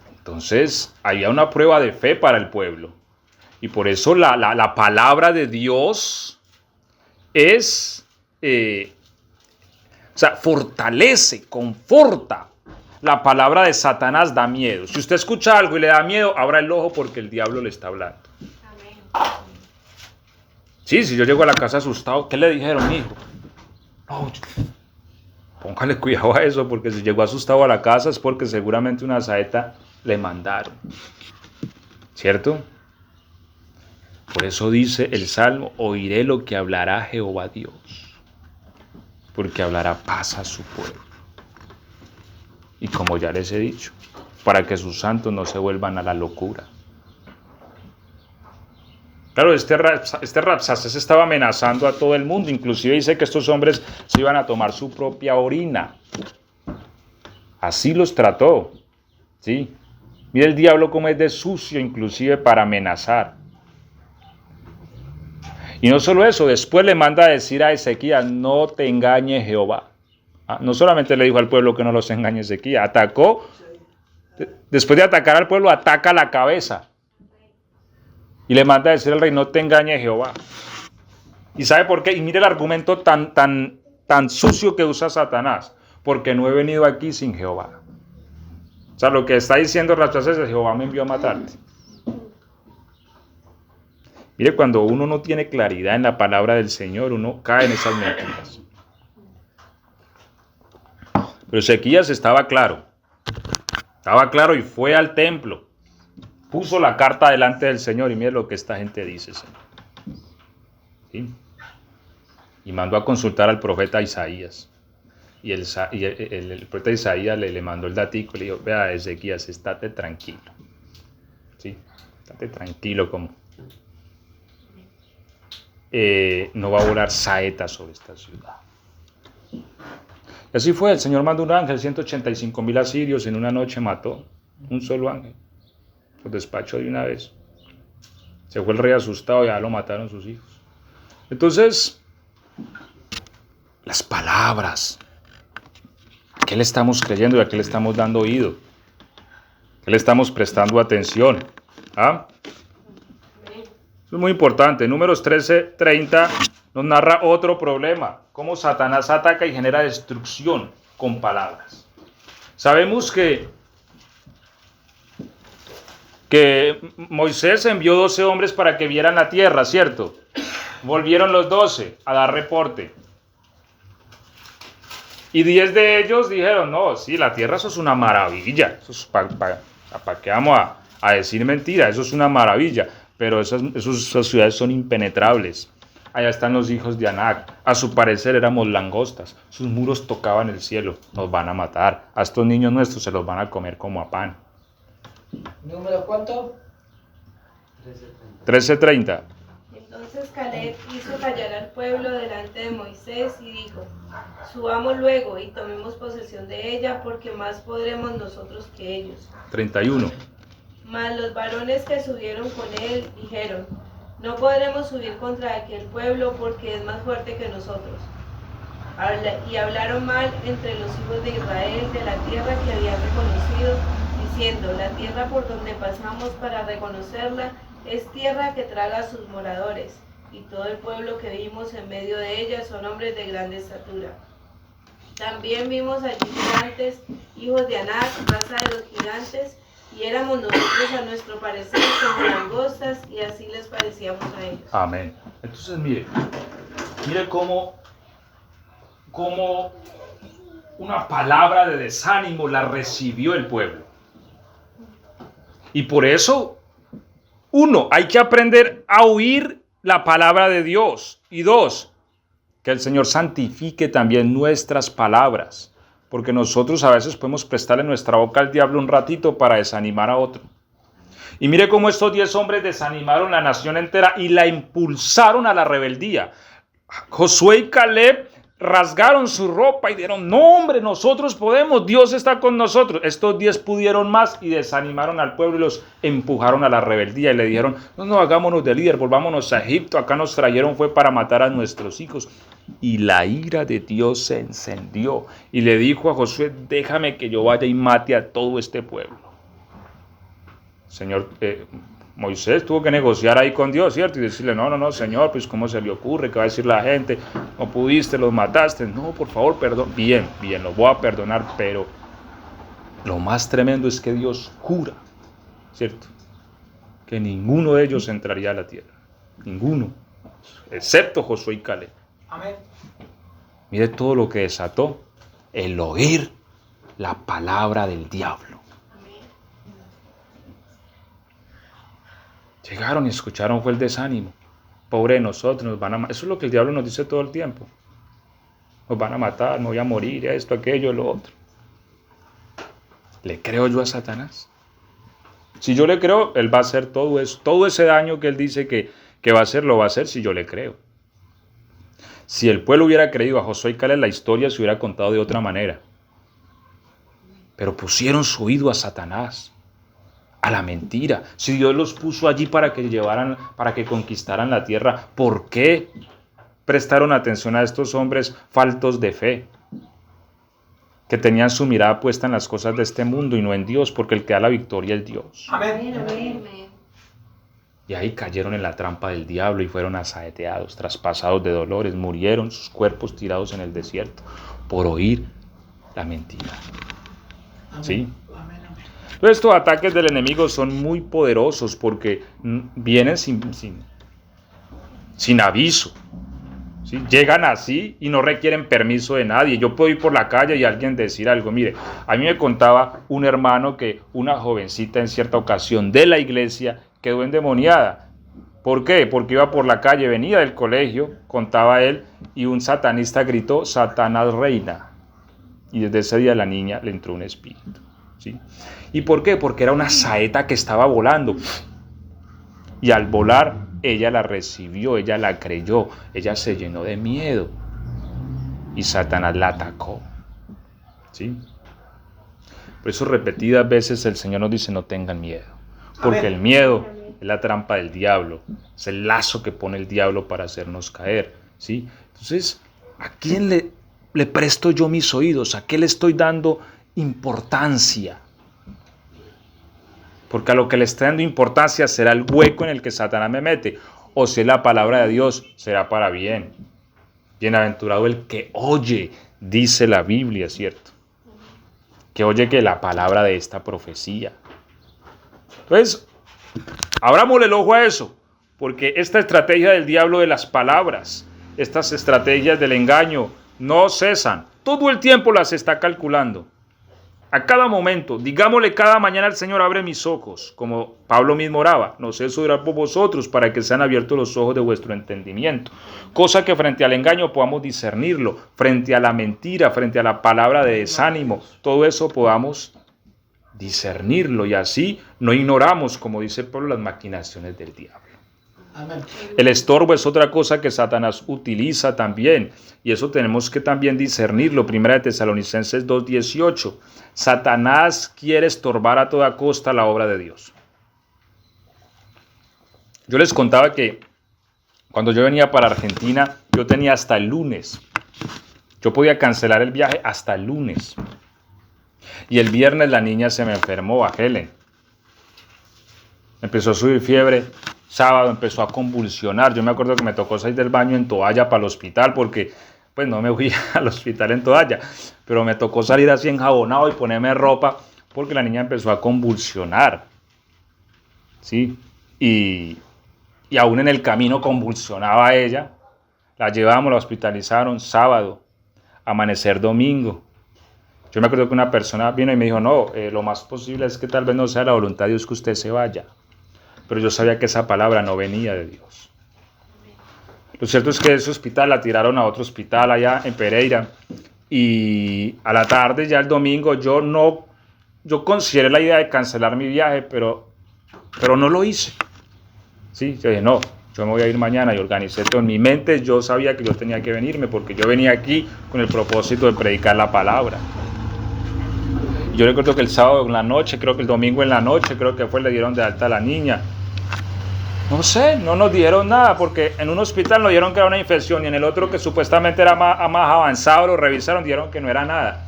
Entonces, había una prueba de fe para el pueblo. Y por eso la palabra de Dios es, fortalece, conforta. La palabra de Satanás da miedo. Si usted escucha algo y le da miedo, abra el ojo porque el diablo le está hablando. Sí, si yo llego a la casa asustado, ¿qué le dijeron, hijo? No, póngale cuidado a eso, porque si llegó asustado a la casa es porque seguramente una saeta le mandaron. ¿Cierto? Por eso dice el Salmo, oiré lo que hablará Jehová Dios, porque hablará paz a su pueblo. Y como ya les he dicho, para que sus santos no se vuelvan a la locura. Claro, este Rabsacés estaba amenazando a todo el mundo, inclusive dice que estos hombres se iban a tomar su propia orina. Así los trató, ¿sí? Mira el diablo cómo es de sucio, inclusive para amenazar. Y no solo eso, después le manda a decir a Ezequías, no te engañe Jehová. No solamente le dijo al pueblo que no los engañe Ezequías, atacó, después de atacar al pueblo, ataca la cabeza. Y le manda a decir al rey, no te engañe Jehová. ¿Y sabe por qué? Y mire el argumento tan sucio que usa Satanás, porque no he venido aquí sin Jehová. O sea, lo que está diciendo Rabsacés es, Jehová me envió a matarte. Mire, cuando uno no tiene claridad en la palabra del Señor, uno cae en esas mentiras. Pero Ezequías estaba claro y fue al templo, puso la carta delante del Señor y mire lo que esta gente dice, Señor. ¿Sí? Y mandó a consultar al profeta Isaías. Y el profeta Isaías le mandó el datico y le dijo, vea, Ezequías, estate tranquilo. ¿Sí? Estate tranquilo como... no va a volar saeta sobre esta ciudad. Y así fue, el Señor mandó un ángel, 185,000 asirios en una noche mató, un solo ángel. Los despachó de una vez. Se fue el rey asustado y ya lo mataron sus hijos. Entonces, las palabras, ¿a qué le estamos creyendo y a qué le estamos dando oído? ¿A qué le estamos prestando atención? ¿Ah? Eso es muy importante. Números 13:30 nos narra otro problema, cómo Satanás ataca y genera destrucción con palabras. Sabemos que Moisés envió 12 hombres para que vieran la tierra, ¿cierto? Volvieron los 12 a dar reporte. Y 10 de ellos dijeron, no, sí, la tierra eso es una maravilla. Eso es ¿para qué vamos a decir mentira? Eso es una maravilla. Pero esas ciudades son impenetrables. Allá están los hijos de Anac. A su parecer éramos langostas. Sus muros tocaban el cielo. Nos van a matar. A estos niños nuestros se los van a comer como a pan. ¿Número cuánto? 13:30. Entonces Caleb hizo callar al pueblo delante de Moisés y dijo, subamos luego y tomemos posesión de ella, porque más podremos nosotros que ellos. 31. Mas los varones que subieron con él dijeron, no podremos subir contra aquel pueblo porque es más fuerte que nosotros. Y hablaron mal entre los hijos de Israel de la tierra que habían reconocido, diciendo, la tierra por donde pasamos para reconocerla es tierra que traga a sus moradores, y todo el pueblo que vimos en medio de ella son hombres de grande estatura. También vimos allí gigantes, hijos de Anac, raza de los gigantes, y éramos nosotros a nuestro parecer como langostas, y así les parecíamos a ellos. Amén. Entonces mire cómo una palabra de desánimo la recibió el pueblo. Y por eso, uno, hay que aprender a oír la palabra de Dios. Y dos, que el Señor santifique también nuestras palabras. Porque nosotros a veces podemos prestarle nuestra boca al diablo un ratito para desanimar a otro. Y mire cómo estos 10 hombres desanimaron la nación entera y la impulsaron a la rebeldía. Josué y Caleb rasgaron su ropa y dijeron, no hombre, nosotros podemos, Dios está con nosotros. Estos 10 pudieron más y desanimaron al pueblo y los empujaron a la rebeldía y le dijeron, no, hagámonos de líder, volvámonos a Egipto, acá nos trajeron fue para matar a nuestros hijos. Y la ira de Dios se encendió y le dijo a Josué, déjame que yo vaya y mate a todo este pueblo. Señor, Moisés tuvo que negociar ahí con Dios, ¿cierto? Y decirle, no, Señor, pues ¿cómo se le ocurre? ¿Qué va a decir la gente? No pudiste, los mataste. No, por favor, perdón. Bien, los voy a perdonar, pero lo más tremendo es que Dios jura, ¿cierto? Que ninguno de ellos entraría a la tierra. Ninguno. Excepto Josué y Caleb. Amén. Mire todo lo que desató el oír la palabra del diablo. Llegaron y escucharon fue el desánimo. Pobre de nosotros, nos van a matar. Eso es lo que el diablo nos dice todo el tiempo. Nos van a matar, me voy a morir, esto, aquello, lo otro. ¿Le creo yo a Satanás? Si yo le creo, él va a hacer todo eso. Todo ese daño que él dice que va a hacer, lo va a hacer si yo le creo. Si el pueblo hubiera creído a Josué y Caleb, la historia se hubiera contado de otra manera. Pero pusieron su oído a Satanás, a la mentira. Si Dios los puso allí para que conquistaran la tierra, ¿por qué prestaron atención a estos hombres faltos de fe? Que tenían su mirada puesta en las cosas de este mundo y no en Dios, porque el que da la victoria es Dios. Amén. Amén. Y ahí cayeron en la trampa del diablo y fueron asaeteados, traspasados de dolores, murieron sus cuerpos tirados en el desierto por oír la mentira. ¿Sí? Entonces, estos ataques del enemigo son muy poderosos porque vienen sin aviso. ¿Sí? Llegan así y no requieren permiso de nadie. Yo puedo ir por la calle y alguien decir algo. Mire, a mí me contaba un hermano que una jovencita en cierta ocasión de la iglesia quedó endemoniada. ¿Por qué? Porque iba por la calle, venía del colegio, contaba él, y un satanista gritó, Satanás reina. Y desde ese día a la niña le entró un espíritu, ¿sí? ¿Y por qué? Porque era una saeta que estaba volando. Y al volar, ella la recibió, ella la creyó, ella se llenó de miedo. Y Satanás la atacó, ¿sí? Por eso repetidas veces el Señor nos dice: no tengan miedo. Porque Amén. el miedo es la trampa del diablo, es el lazo que pone el diablo para hacernos caer, ¿sí? Entonces, ¿a quién le presto yo mis oídos? ¿A qué le estoy dando importancia? Porque a lo que le estoy dando importancia será el hueco en el que Satanás me mete. O si es la palabra de Dios, será para bien. Bienaventurado el que oye, dice la Biblia, ¿cierto? Que oye que la palabra de esta profecía. Entonces, abrámosle el ojo a eso, porque esta estrategia del diablo de las palabras, estas estrategias del engaño, no cesan. Todo el tiempo las está calculando. A cada momento, digámosle cada mañana al Señor: abre mis ojos, como Pablo mismo oraba: no ceso de orar por vosotros, para que sean abiertos los ojos de vuestro entendimiento. Cosa que frente al engaño podamos discernirlo, frente a la mentira, frente a la palabra de desánimo, todo eso podamos discernirlo, y así no ignoramos, como dice Pablo, las maquinaciones del diablo. Amén. El estorbo es otra cosa que Satanás utiliza también, y eso tenemos que también discernirlo. Primera de Tesalonicenses 2:18. Satanás quiere estorbar a toda costa la obra de Dios. Yo les contaba que cuando yo venía para Argentina, yo tenía hasta el lunes. Yo podía cancelar el viaje hasta el lunes. Y el viernes la niña se me enfermó, a Helen. Empezó a subir fiebre. Sábado empezó a convulsionar. Yo me acuerdo que me tocó salir del baño en toalla para el hospital, porque pues no me fui al hospital en toalla, pero me tocó salir así enjabonado y ponerme ropa, porque la niña empezó a convulsionar, ¿sí? Y aún en el camino convulsionaba ella. La llevamos, la hospitalizaron sábado, amanecer domingo. Yo me acuerdo que una persona vino y me dijo: no, lo más posible es que tal vez no sea la voluntad de Dios que usted se vaya. Pero yo sabía que esa palabra no venía de Dios. Lo cierto es que ese hospital la tiraron a otro hospital allá en Pereira, y a la tarde, ya el domingo, yo consideré la idea de cancelar mi viaje, pero no lo hice. Sí, yo dije: no, yo me voy a ir mañana, y organicé todo en mi mente. Yo sabía que yo tenía que venirme, porque yo venía aquí con el propósito de predicar la palabra. Yo recuerdo que el sábado en la noche, creo que el domingo en la noche, creo que fue, le dieron de alta a la niña. No sé, no nos dijeron nada, porque en un hospital nos dijeron que era una infección, y en el otro, que supuestamente era más avanzado, lo revisaron, dijeron que no era nada.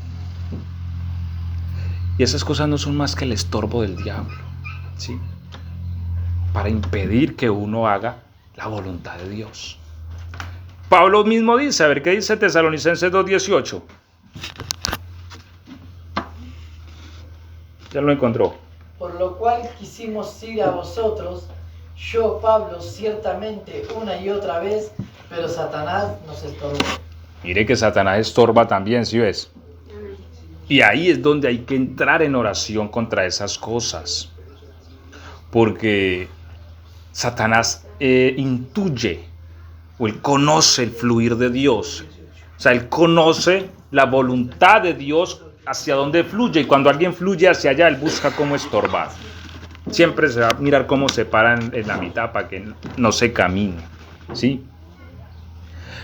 Y esas cosas no son más que el estorbo del diablo, ¿sí? Para impedir que uno haga la voluntad de Dios. Pablo mismo dice, a ver qué dice Tesalonicenses 2:18. Ya lo encontró. Por lo cual quisimos ir a vosotros, yo, Pablo, ciertamente una y otra vez, pero Satanás nos estorbó. Mire que Satanás estorba también, ¿sí ves? Y ahí es donde hay que entrar en oración contra esas cosas. Porque Satanás intuye, o él conoce el fluir de Dios. O sea, él conoce la voluntad de Dios hacia dónde fluye, y cuando alguien fluye hacia allá, él busca cómo estorbar. Siempre se va a mirar cómo se paran en la mitad para que no se camine, ¿sí?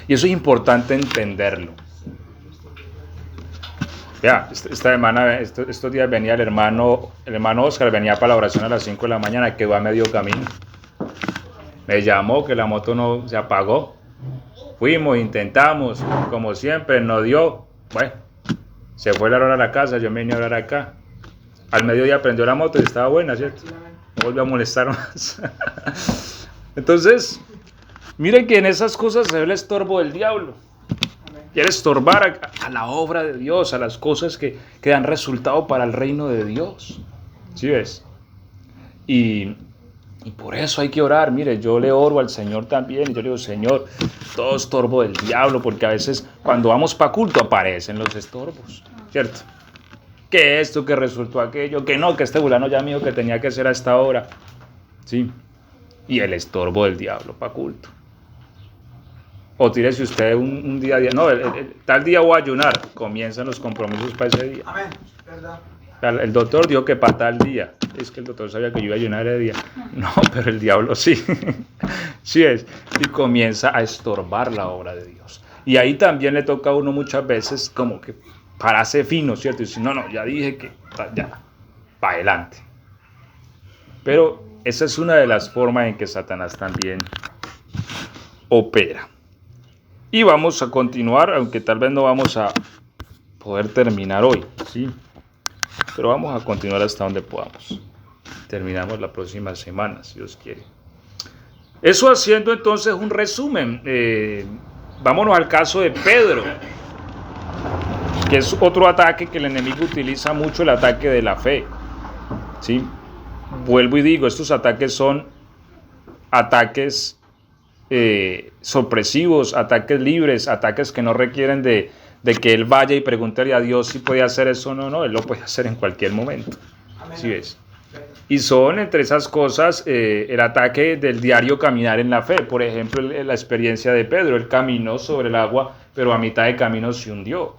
Y eso es importante entenderlo. Vea, esta semana, estos días venía el hermano Oscar, venía para la oración a las 5 de la mañana, quedó a medio camino. Me llamó que la moto no se apagó. Fuimos, intentamos, como siempre, no dio. Bueno, se fue la hora a la casa, yo me vine a orar acá. Al mediodía prendió la moto y estaba buena, ¿cierto? No volvió a molestar más. Entonces, miren que en esas cosas se ve el estorbo del diablo. Quiere estorbar a la obra de Dios, a las cosas que dan resultado para el reino de Dios. ¿Sí ves? Y por eso hay que orar. Mire, yo le oro al Señor también. Y yo le digo: Señor, todo estorbo del diablo, porque a veces cuando vamos para culto aparecen los estorbos, ¿cierto? Que esto, que resultó aquello, que no, que este fulano ya mío que tenía que ser a esta hora. ¿Sí? Y el estorbo del diablo para culto. O tírese usted un día a día. No, tal día voy a ayunar. Comienzan los compromisos para ese día. Amén. ¿Verdad? El doctor dijo que para tal día. Es que el doctor sabía que yo iba a ayunar ese día. No, pero el diablo sí. Sí es. Y comienza a estorbar la obra de Dios. Y ahí también le toca a uno muchas veces como que pararse fino, ¿cierto? Y decir, no, ya dije que ya, para adelante. Pero esa es una de las formas en que Satanás también opera. Y vamos a continuar, aunque tal vez no vamos a poder terminar hoy, ¿sí? Pero vamos a continuar hasta donde podamos. Terminamos la próxima semana, si Dios quiere. Eso haciendo entonces un resumen. Vámonos al caso de Pedro, que es otro ataque que el enemigo utiliza mucho, el ataque de la fe, ¿sí? Vuelvo y digo, estos ataques son ataques sorpresivos, ataques libres, ataques que no requieren de que él vaya y preguntarle a Dios si puede hacer eso o no, él lo puede hacer en cualquier momento. ¿Sí ves? Y son entre esas cosas el ataque del diario caminar en la fe. Por ejemplo, la experiencia de Pedro, él caminó sobre el agua, pero a mitad de camino se hundió.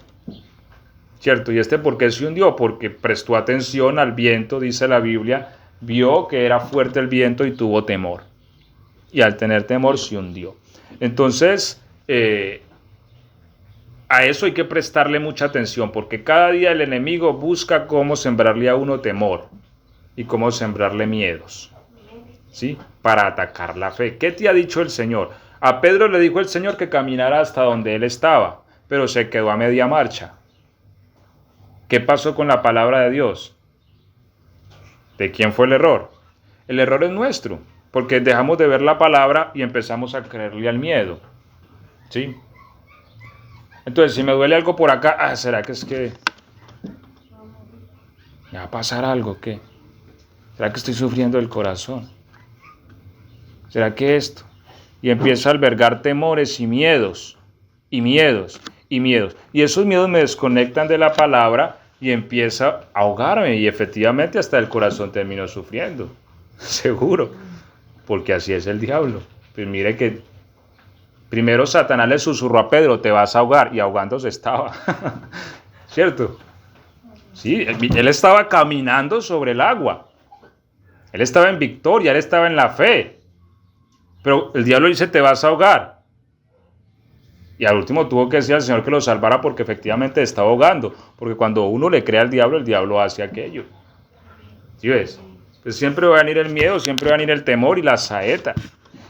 ¿Cierto? ¿Y por qué se hundió? Porque prestó atención al viento, dice la Biblia, vio que era fuerte el viento y tuvo temor. Y al tener temor se hundió. Entonces, a eso hay que prestarle mucha atención, porque cada día el enemigo busca cómo sembrarle a uno temor y cómo sembrarle miedos, ¿sí? Para atacar la fe. ¿Qué te ha dicho el Señor? A Pedro le dijo el Señor que caminara hasta donde él estaba, pero se quedó a media marcha. ¿Qué pasó con la palabra de Dios? ¿De quién fue el error? El error es nuestro, porque dejamos de ver la palabra y empezamos a creerle al miedo, ¿sí? Entonces, si me duele algo por acá, ¿será que es que me va a pasar algo? ¿Qué? ¿Será que estoy sufriendo del corazón? ¿Será que esto? Y empiezo a albergar temores y miedos, y miedos, y miedos. Y esos miedos me desconectan de la palabra y empieza a ahogarme. Y efectivamente hasta el corazón terminó sufriendo. Seguro. Porque así es el diablo. Pues mire que primero Satanás le susurró a Pedro, te vas a ahogar. Y ahogándose estaba. ¿Cierto? Sí, él estaba caminando sobre el agua. Él estaba en victoria, él estaba en la fe. Pero el diablo dice, te vas a ahogar. Y al último tuvo que decir al Señor que lo salvara porque efectivamente estaba ahogando. Porque cuando uno le cree al diablo hace aquello. ¿Sí ves? Pues siempre va a venir el miedo, siempre va a venir el temor y la saeta.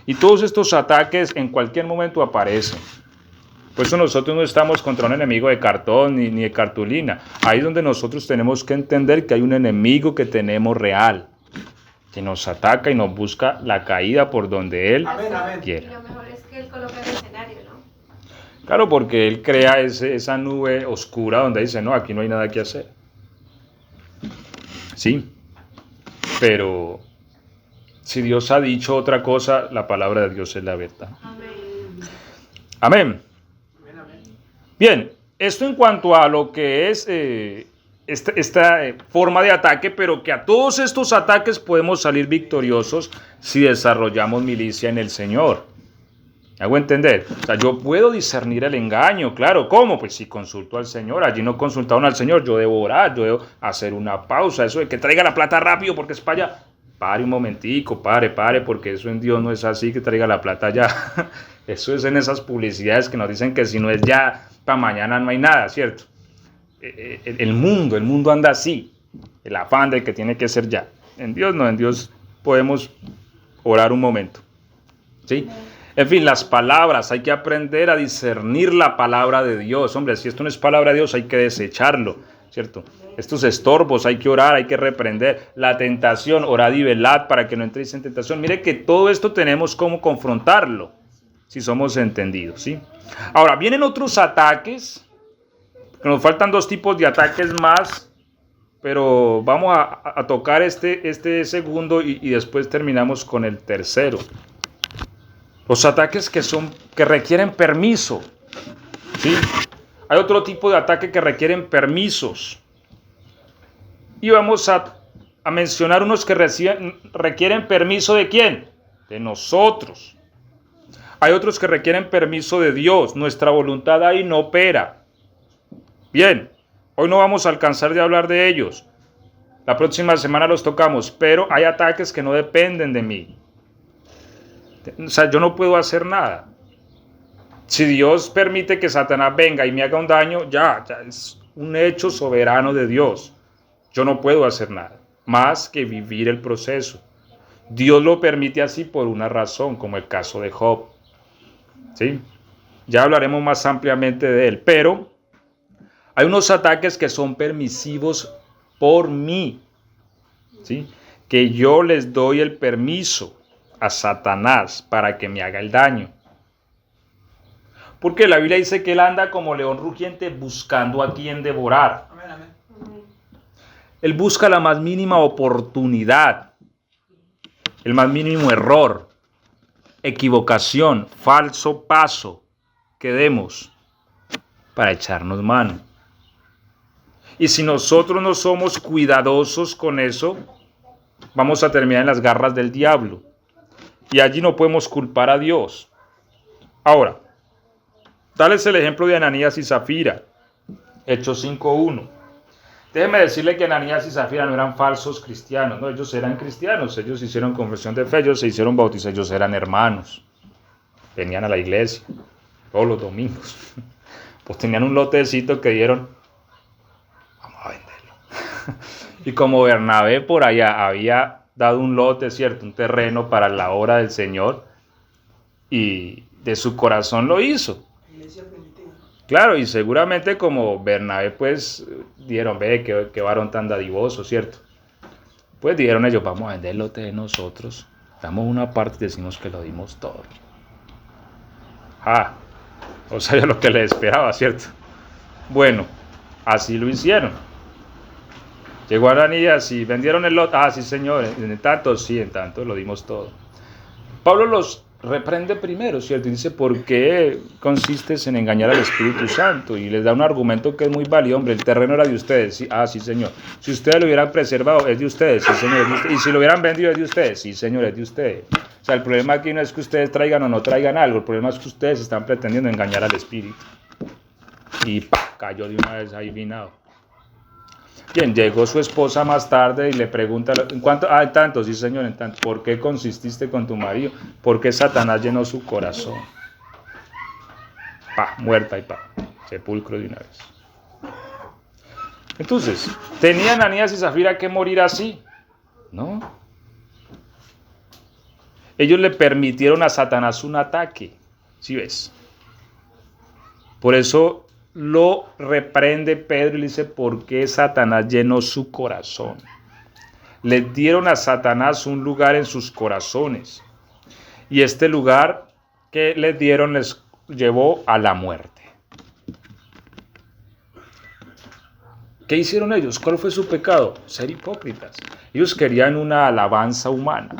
Y todos estos ataques en cualquier momento aparecen. Por eso nosotros no estamos contra un enemigo de cartón ni de cartulina. Ahí es donde nosotros tenemos que entender que hay un enemigo que tenemos real, que nos ataca y nos busca la caída por donde él quiera. Y lo mejor es que él coloca el escenario, ¿no? Claro, porque él crea esa nube oscura donde dice, no, aquí no hay nada que hacer. Sí, pero si Dios ha dicho otra cosa, la palabra de Dios es la verdad. Amén. Bien, esto en cuanto a lo que es esta forma de ataque, pero que a todos estos ataques podemos salir victoriosos si desarrollamos milicia en el Señor. ¿Me hago entender? O sea, yo puedo discernir el engaño, claro. ¿Cómo? Pues si consulto al Señor. Allí no consultaron al Señor, yo debo orar, yo debo hacer una pausa. Eso de que traiga la plata rápido porque es para allá. Pare un momentico, pare, porque eso en Dios no es así, que traiga la plata ya. Eso es en esas publicidades que nos dicen que si no es ya, para mañana no hay nada, ¿cierto? El mundo anda así, el afán de que tiene que ser ya. En Dios no, en Dios podemos orar un momento, ¿sí? En fin, las palabras, hay que aprender a discernir la palabra de Dios. Hombre, si esto no es palabra de Dios, hay que desecharlo, ¿cierto? Estos estorbos hay que orar, hay que reprender. La tentación, orad y velad para que no entréis en tentación. Mire que todo esto tenemos cómo confrontarlo, si somos entendidos, ¿sí? Ahora, vienen otros ataques, que nos faltan dos tipos de ataques más, pero vamos a tocar este segundo y después terminamos con el tercero. Los ataques que requieren permiso, ¿sí? Hay otro tipo de ataque que requieren permisos. Y vamos a mencionar unos que requieren permiso ¿de quién? De nosotros. Hay otros que requieren permiso de Dios. Nuestra voluntad ahí no opera. Bien, hoy no vamos a alcanzar de hablar de ellos. La próxima semana los tocamos, pero hay ataques que no dependen de mí. O sea, yo no puedo hacer nada. Si Dios permite que Satanás venga y me haga un daño, ya es un hecho soberano de Dios. Yo no puedo hacer nada, más que vivir el proceso. Dios lo permite así por una razón, como el caso de Job. ¿Sí? Ya hablaremos más ampliamente de él, pero hay unos ataques que son permisivos por mí, ¿sí? Que yo les doy el permiso a Satanás para que me haga el daño. Porque la Biblia dice que él anda como león rugiente buscando a quien devorar. Amén, amén. Él busca la más mínima oportunidad, el más mínimo error, equivocación, falso paso que demos para echarnos mano. Y si nosotros no somos cuidadosos con eso, vamos a terminar en las garras del diablo. Y allí no podemos culpar a Dios. Ahora, dales el ejemplo de Ananías y Zafira, Hechos 5:1. Déjeme decirle que Ananías y Zafira no eran falsos cristianos, no, ellos eran cristianos, ellos hicieron confesión de fe, ellos se hicieron bautizar, ellos eran hermanos, venían a la iglesia todos los domingos, pues tenían un lotecito que dieron, vamos a venderlo. Y como Bernabé por allá había dado un lote, cierto, un terreno para la obra del Señor, y de su corazón lo hizo. Iglesia primitiva. Claro, y seguramente como Bernabé, pues, dijeron, ve, qué varón tan dadivoso, ¿cierto? Pues dijeron ellos, vamos a vender el lote de nosotros, damos una parte y decimos que lo dimos todo. O sea, lo que les esperaba, ¿cierto? Bueno, así lo hicieron. Llegó Ananías y vendieron el lote, sí señor, en tanto, sí, en tanto, lo dimos todo. Pablo los reprende primero, ¿cierto? Y dice, ¿por qué consistes en engañar al Espíritu Santo? Y les da un argumento que es muy válido. Hombre, el terreno era de ustedes. Sí, sí, señor. Si ustedes lo hubieran preservado, es de ustedes. Sí, señor, es de ustedes. Y si lo hubieran vendido, es de ustedes. Sí, señor, es de ustedes. O sea, el problema aquí no es que ustedes traigan o no traigan algo. El problema es que ustedes están pretendiendo engañar al Espíritu. Y cayó de una vez ahí vinado. Bien, llegó su esposa más tarde y le pregunta, ¿en cuánto? En tanto, sí señor, en tanto. ¿Por qué consististe con tu marido? ¿Por qué Satanás llenó su corazón? Muerta y sepulcro de una vez. Entonces, ¿tenían Ananías y Zafira que morir así? No. Ellos le permitieron a Satanás un ataque, ¿sí ves? Por eso lo reprende Pedro y le dice, ¿por qué Satanás llenó su corazón? Les dieron a Satanás un lugar en sus corazones. Y este lugar que les dieron les llevó a la muerte. ¿Qué hicieron ellos? ¿Cuál fue su pecado? Ser hipócritas. Ellos querían una alabanza humana,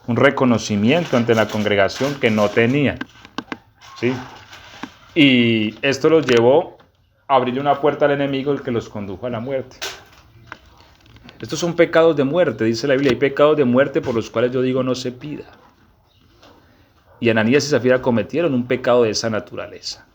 un reconocimiento ante la congregación que no tenían. ¿Sí? Y esto los llevó a abrirle una puerta al enemigo, el que los condujo a la muerte. Estos son pecados de muerte, dice la Biblia. Hay pecados de muerte por los cuales yo digo no se pida. Y Ananías y Zafira cometieron un pecado de esa naturaleza.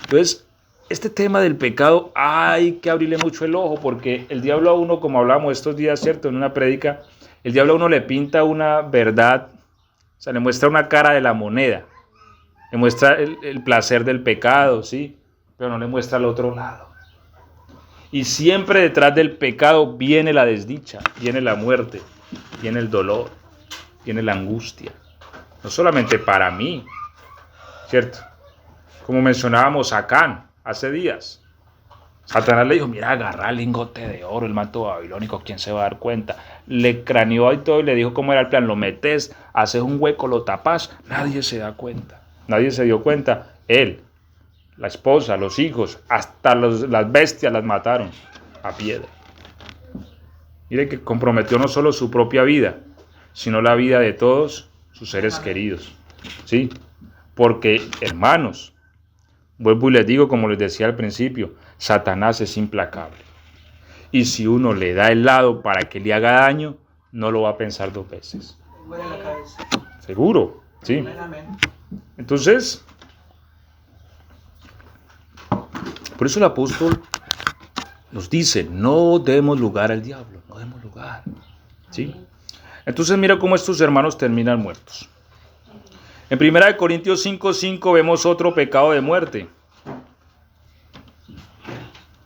Entonces, este tema del pecado hay que abrirle mucho el ojo, porque el diablo a uno, como hablamos estos días, ¿cierto? En una prédica, el diablo a uno le pinta una verdad, o sea, le muestra una cara de la moneda. Le muestra el placer del pecado, ¿sí? Pero no le muestra el otro lado. Y siempre detrás del pecado viene la desdicha, viene la muerte, viene el dolor, viene la angustia. No solamente para mí, ¿cierto? Como mencionábamos a Acán hace días. Satanás le dijo, mira, agarra el lingote de oro, el manto babilónico, ¿quién se va a dar cuenta? Le craneó y todo y le dijo cómo era el plan. Lo metes, haces un hueco, lo tapas, nadie se da cuenta. Nadie se dio cuenta. Él, la esposa, los hijos, hasta las bestias las mataron a piedra. Mire que comprometió no solo su propia vida, sino la vida de todos sus seres queridos. ¿Sí? Porque, hermanos, vuelvo y les digo, como les decía al principio, Satanás es implacable. Y si uno le da el lado para que le haga daño, no lo va a pensar dos veces. Muere la cabeza. Seguro. ¿Sí? Amén, amén. Entonces, por eso el apóstol nos dice, no demos lugar al diablo, no demos lugar. ¿Sí? Entonces mira cómo estos hermanos terminan muertos. En 1 Corintios 5:5 vemos otro pecado de muerte.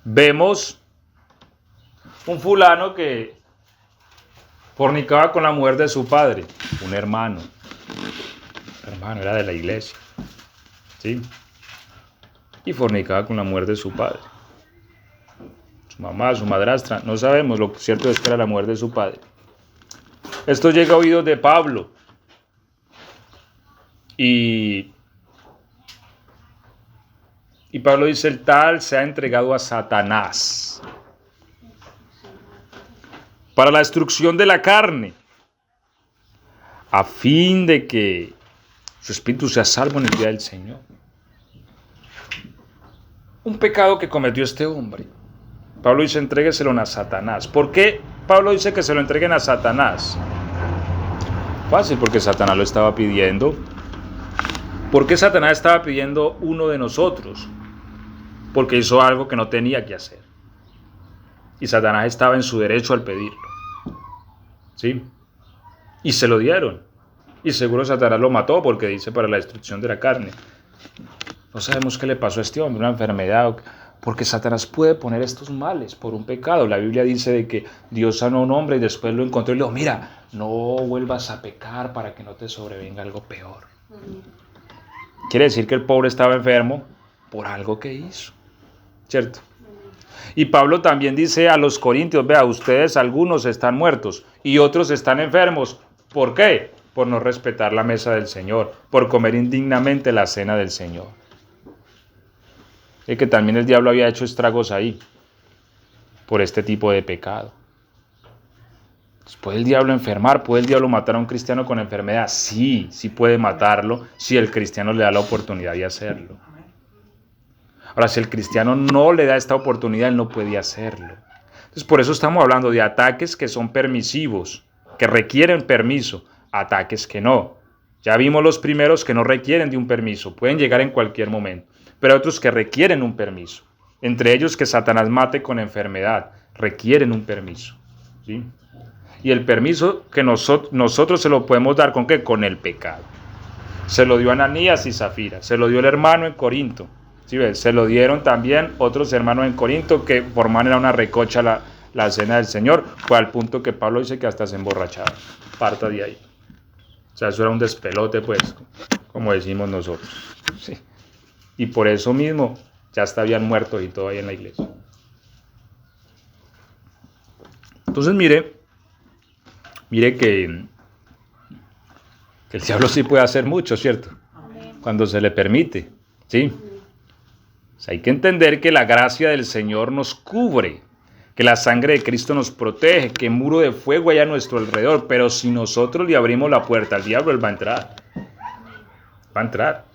Vemos un fulano que fornicaba con la mujer de su padre, un hermano. Hermano, era de la iglesia. ¿Sí? Y fornicaba con la mujer de su padre. Su mamá, su madrastra, no sabemos, lo cierto es que era la mujer de su padre. Esto llega a oídos de Pablo. Y Pablo dice, el tal se ha entregado a Satanás para la destrucción de la carne, a fin de que su espíritu sea salvo en el día del Señor. Un pecado que cometió este hombre. Pablo dice, entrégueselo a Satanás. ¿Por qué Pablo dice que se lo entreguen a Satanás? Fácil, porque Satanás lo estaba pidiendo. ¿Por qué Satanás estaba pidiendo uno de nosotros? Porque hizo algo que no tenía que hacer. Y Satanás estaba en su derecho al pedirlo. ¿Sí? Y se lo dieron. Y seguro Satanás lo mató porque dice para la destrucción de la carne. No sabemos qué le pasó a este hombre, una enfermedad. Porque Satanás puede poner estos males por un pecado. La Biblia dice de que Dios sanó a un hombre y después lo encontró y le dijo, mira, no vuelvas a pecar para que no te sobrevenga algo peor. Quiere decir que el pobre estaba enfermo por algo que hizo. ¿Cierto? Y Pablo también dice a los corintios, vea, ustedes algunos están muertos y otros están enfermos. ¿Por qué? Por no respetar la mesa del Señor, por comer indignamente la cena del Señor. Y que también el diablo había hecho estragos ahí, por este tipo de pecado. ¿Puede el diablo enfermar? ¿Puede el diablo matar a un cristiano con enfermedad? Sí, sí puede matarlo si el cristiano le da la oportunidad de hacerlo. Ahora, si el cristiano no le da esta oportunidad, él no puede hacerlo. Entonces, por eso estamos hablando de ataques que son permisivos, que requieren permiso, ataques que no. Ya vimos los primeros que no requieren de un permiso, pueden llegar en cualquier momento, pero otros que requieren un permiso. Entre ellos que Satanás mate con enfermedad, requieren un permiso. ¿Sí? Y el permiso que nosotros se lo podemos dar ¿con qué? Con el pecado. Se lo dio Ananías y Zafira, se lo dio el hermano en Corinto. ¿Sí ves? Se lo dieron también otros hermanos en Corinto que formaban era una recocha la cena del Señor. Fue al punto que Pablo dice que hasta se emborrachaba. Parta de ahí. O sea, eso era un despelote, pues, como decimos nosotros. Sí. Y por eso mismo ya estaban muertos y todo ahí en la iglesia. Entonces mire que el diablo sí puede hacer mucho, ¿cierto? Cuando se le permite, ¿sí? O sea, hay que entender que la gracia del Señor nos cubre, que la sangre de Cristo nos protege, que muro de fuego hay a nuestro alrededor, pero si nosotros le abrimos la puerta al diablo, él va a entrar. Va a entrar.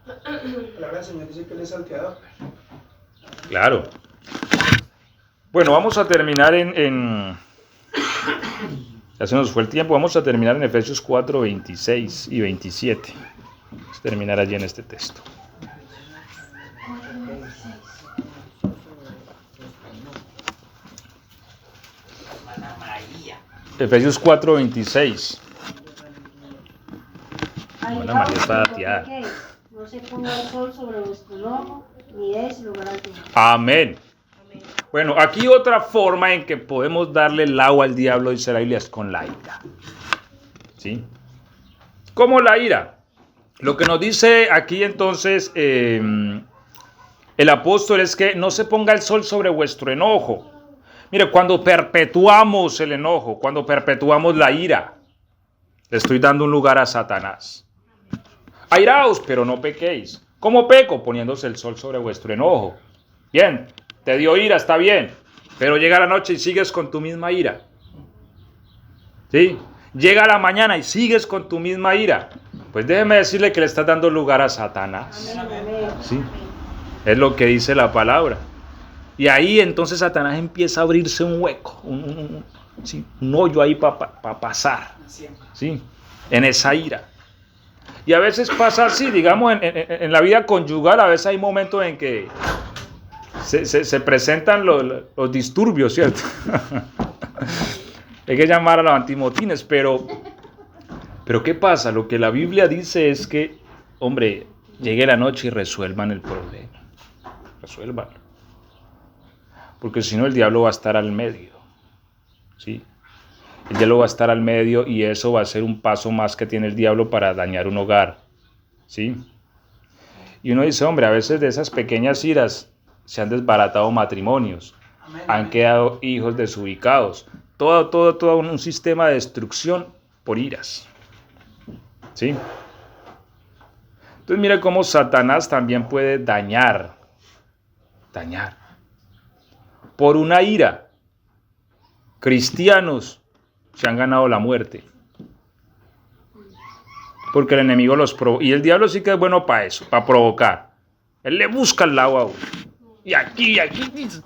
La palabra del Señor dice que él es salteador. Claro. Bueno, vamos a terminar ya se nos fue el tiempo, vamos a terminar en Efesios 4, 26 y 27. Vamos a terminar allí en este texto. Efesios 4, 26. Bueno, María está dateada. No se ponga el sol sobre vuestro enojo, ni deis lugar al diablo. Amén. Bueno, aquí otra forma en que podemos darle el agua al diablo, dice la Biblia, es con la ira. ¿Sí? ¿Cómo la ira? Lo que nos dice aquí entonces el apóstol es que no se ponga el sol sobre vuestro enojo. Mire, cuando perpetuamos el enojo, cuando perpetuamos la ira, le estoy dando un lugar a Satanás. Airaos, pero no pequéis. ¿Cómo peco? Poniéndose el sol sobre vuestro enojo. Bien, te dio ira, está bien, pero llega la noche y sigues con tu misma ira. ¿Sí? Llega la mañana y sigues con tu misma ira. Pues déjeme decirle que le estás dando lugar a Satanás. ¿Sí? Es lo que dice la palabra. Y ahí entonces Satanás empieza a abrirse un hueco, un hoyo ahí para pasar, ¿sí? En esa ira. Y a veces pasa así, digamos, en la vida conyugal, a veces hay momentos en que se presentan los disturbios, ¿cierto? Hay que llamar a los antimotines, pero ¿qué pasa? Lo que la Biblia dice es que, hombre, llegue la noche y resuelvan el problema. Resuélvanlo. Porque si no, el diablo va a estar al medio. ¿Sí? El diablo va a estar al medio y eso va a ser un paso más que tiene el diablo para dañar un hogar. ¿Sí? Y uno dice, hombre, a veces de esas pequeñas iras se han desbaratado matrimonios. Amén, Han amén. quedado hijos desubicados. Todo un sistema de destrucción por iras. ¿Sí? Entonces mira cómo Satanás también puede dañar. Por una ira, cristianos se han ganado la muerte. Porque el enemigo los provoca. Y el diablo sí que es bueno para eso, para provocar. Él le busca el lado a uno. Y aquí,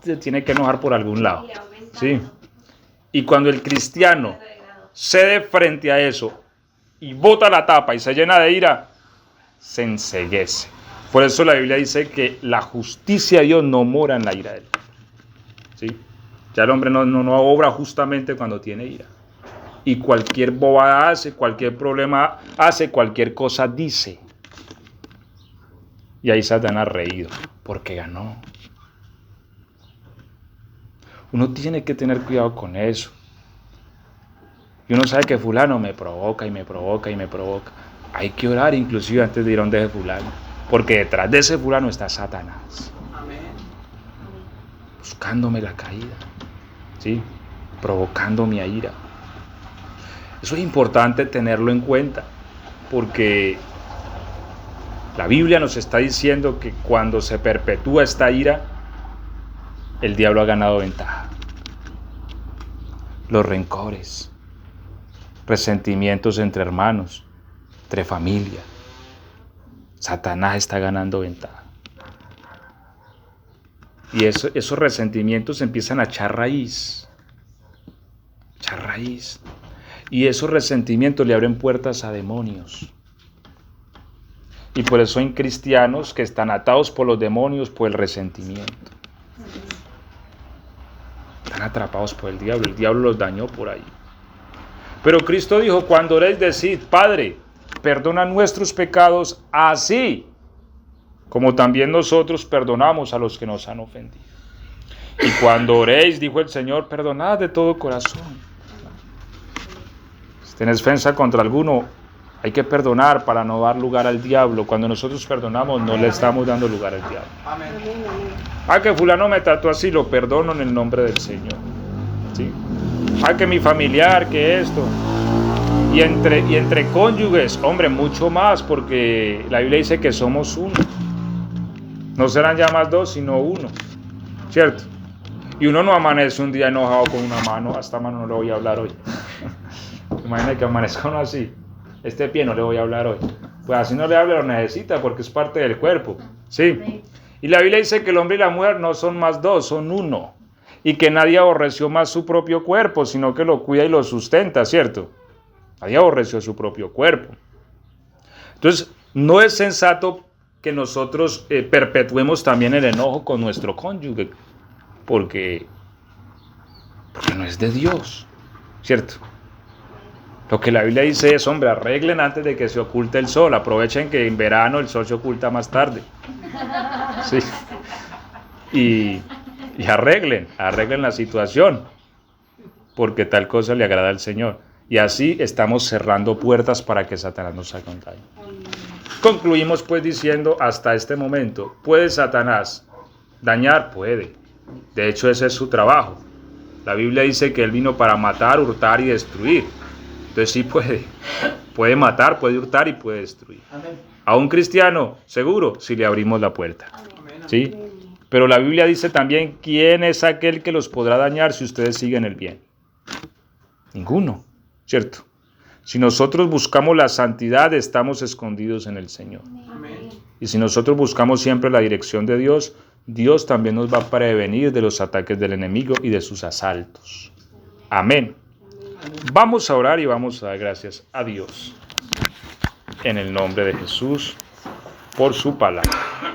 se tiene que enojar por algún lado. ¿Sí? Y cuando el cristiano cede frente a eso y bota la tapa y se llena de ira, se enceguece. Por eso la Biblia dice que la justicia de Dios no mora en la ira de él. ¿Sí? Ya el hombre no obra justamente cuando tiene ira. Y cualquier bobada hace, cualquier problema hace, cualquier cosa dice. Y ahí Satanás reído, porque ganó. Uno tiene que tener cuidado con eso. Y uno sabe que fulano me provoca y me provoca y me provoca. Hay que orar inclusive antes de ir a donde ese fulano. Porque detrás de ese fulano está Satanás. Amén. Buscándome la caída. ¿Sí? Provocando mi ira. Eso es importante tenerlo en cuenta. Porque la Biblia nos está diciendo que cuando se perpetúa esta ira, el diablo ha ganado ventaja. Los rencores, resentimientos entre hermanos, entre familia. Satanás está ganando ventaja. Y esos resentimientos empiezan a echar raíz. Y esos resentimientos le abren puertas a demonios. Y por eso hay cristianos que están atados por los demonios por el resentimiento. Están atrapados por el diablo los dañó por ahí. Pero Cristo dijo, cuando oréis, decid, Padre, perdona nuestros pecados, así como también nosotros perdonamos a los que nos han ofendido. Y cuando oréis, dijo el Señor, perdonad de todo corazón. Si tenés ofensa contra alguno, hay que perdonar para no dar lugar al diablo. Cuando nosotros perdonamos, no le estamos dando lugar al diablo. Amén. Que fulano me trató así, lo perdono en el nombre del Señor. ¿Sí? Que mi familiar, que esto. Y entre cónyuges, hombre, mucho más, porque la Biblia dice que somos uno. No serán ya más dos, sino uno. ¿Cierto? Y uno no amanece un día enojado con una mano, a esta mano no le voy a hablar hoy. Imagina que amanezca uno así. Este pie no le voy a hablar hoy. Pues así no le habla, lo necesita porque es parte del cuerpo. ¿Sí? Y la Biblia dice que el hombre y la mujer no son más dos, son uno. Y que nadie aborreció más su propio cuerpo, sino que lo cuida y lo sustenta, ¿cierto? Nadie aborreció su propio cuerpo. Entonces, no es sensato que nosotros perpetuemos también el enojo con nuestro cónyuge, porque no es de Dios, ¿cierto? Lo que la Biblia dice es, hombre, arreglen antes de que se oculte el sol, aprovechen que en verano el sol se oculta más tarde. Sí. Y arreglen la situación, porque tal cosa le agrada al Señor. Y así estamos cerrando puertas para que Satanás nos haga un daño. Concluimos pues diciendo, hasta este momento, ¿puede Satanás dañar? Puede. De hecho, ese es su trabajo. La Biblia dice que él vino para matar, hurtar y destruir. Entonces sí puede. Puede matar, puede hurtar y puede destruir. Amén. A un cristiano, seguro, si le abrimos la puerta. ¿Sí? Pero la Biblia dice también, ¿quién es aquel que los podrá dañar si ustedes siguen el bien? Ninguno, ¿cierto? Si nosotros buscamos la santidad, estamos escondidos en el Señor. Amén. Y si nosotros buscamos siempre la dirección de Dios, Dios también nos va a prevenir de los ataques del enemigo y de sus asaltos. Amén. Vamos a orar y vamos a dar gracias a Dios. en el nombre de Jesús, por su palabra.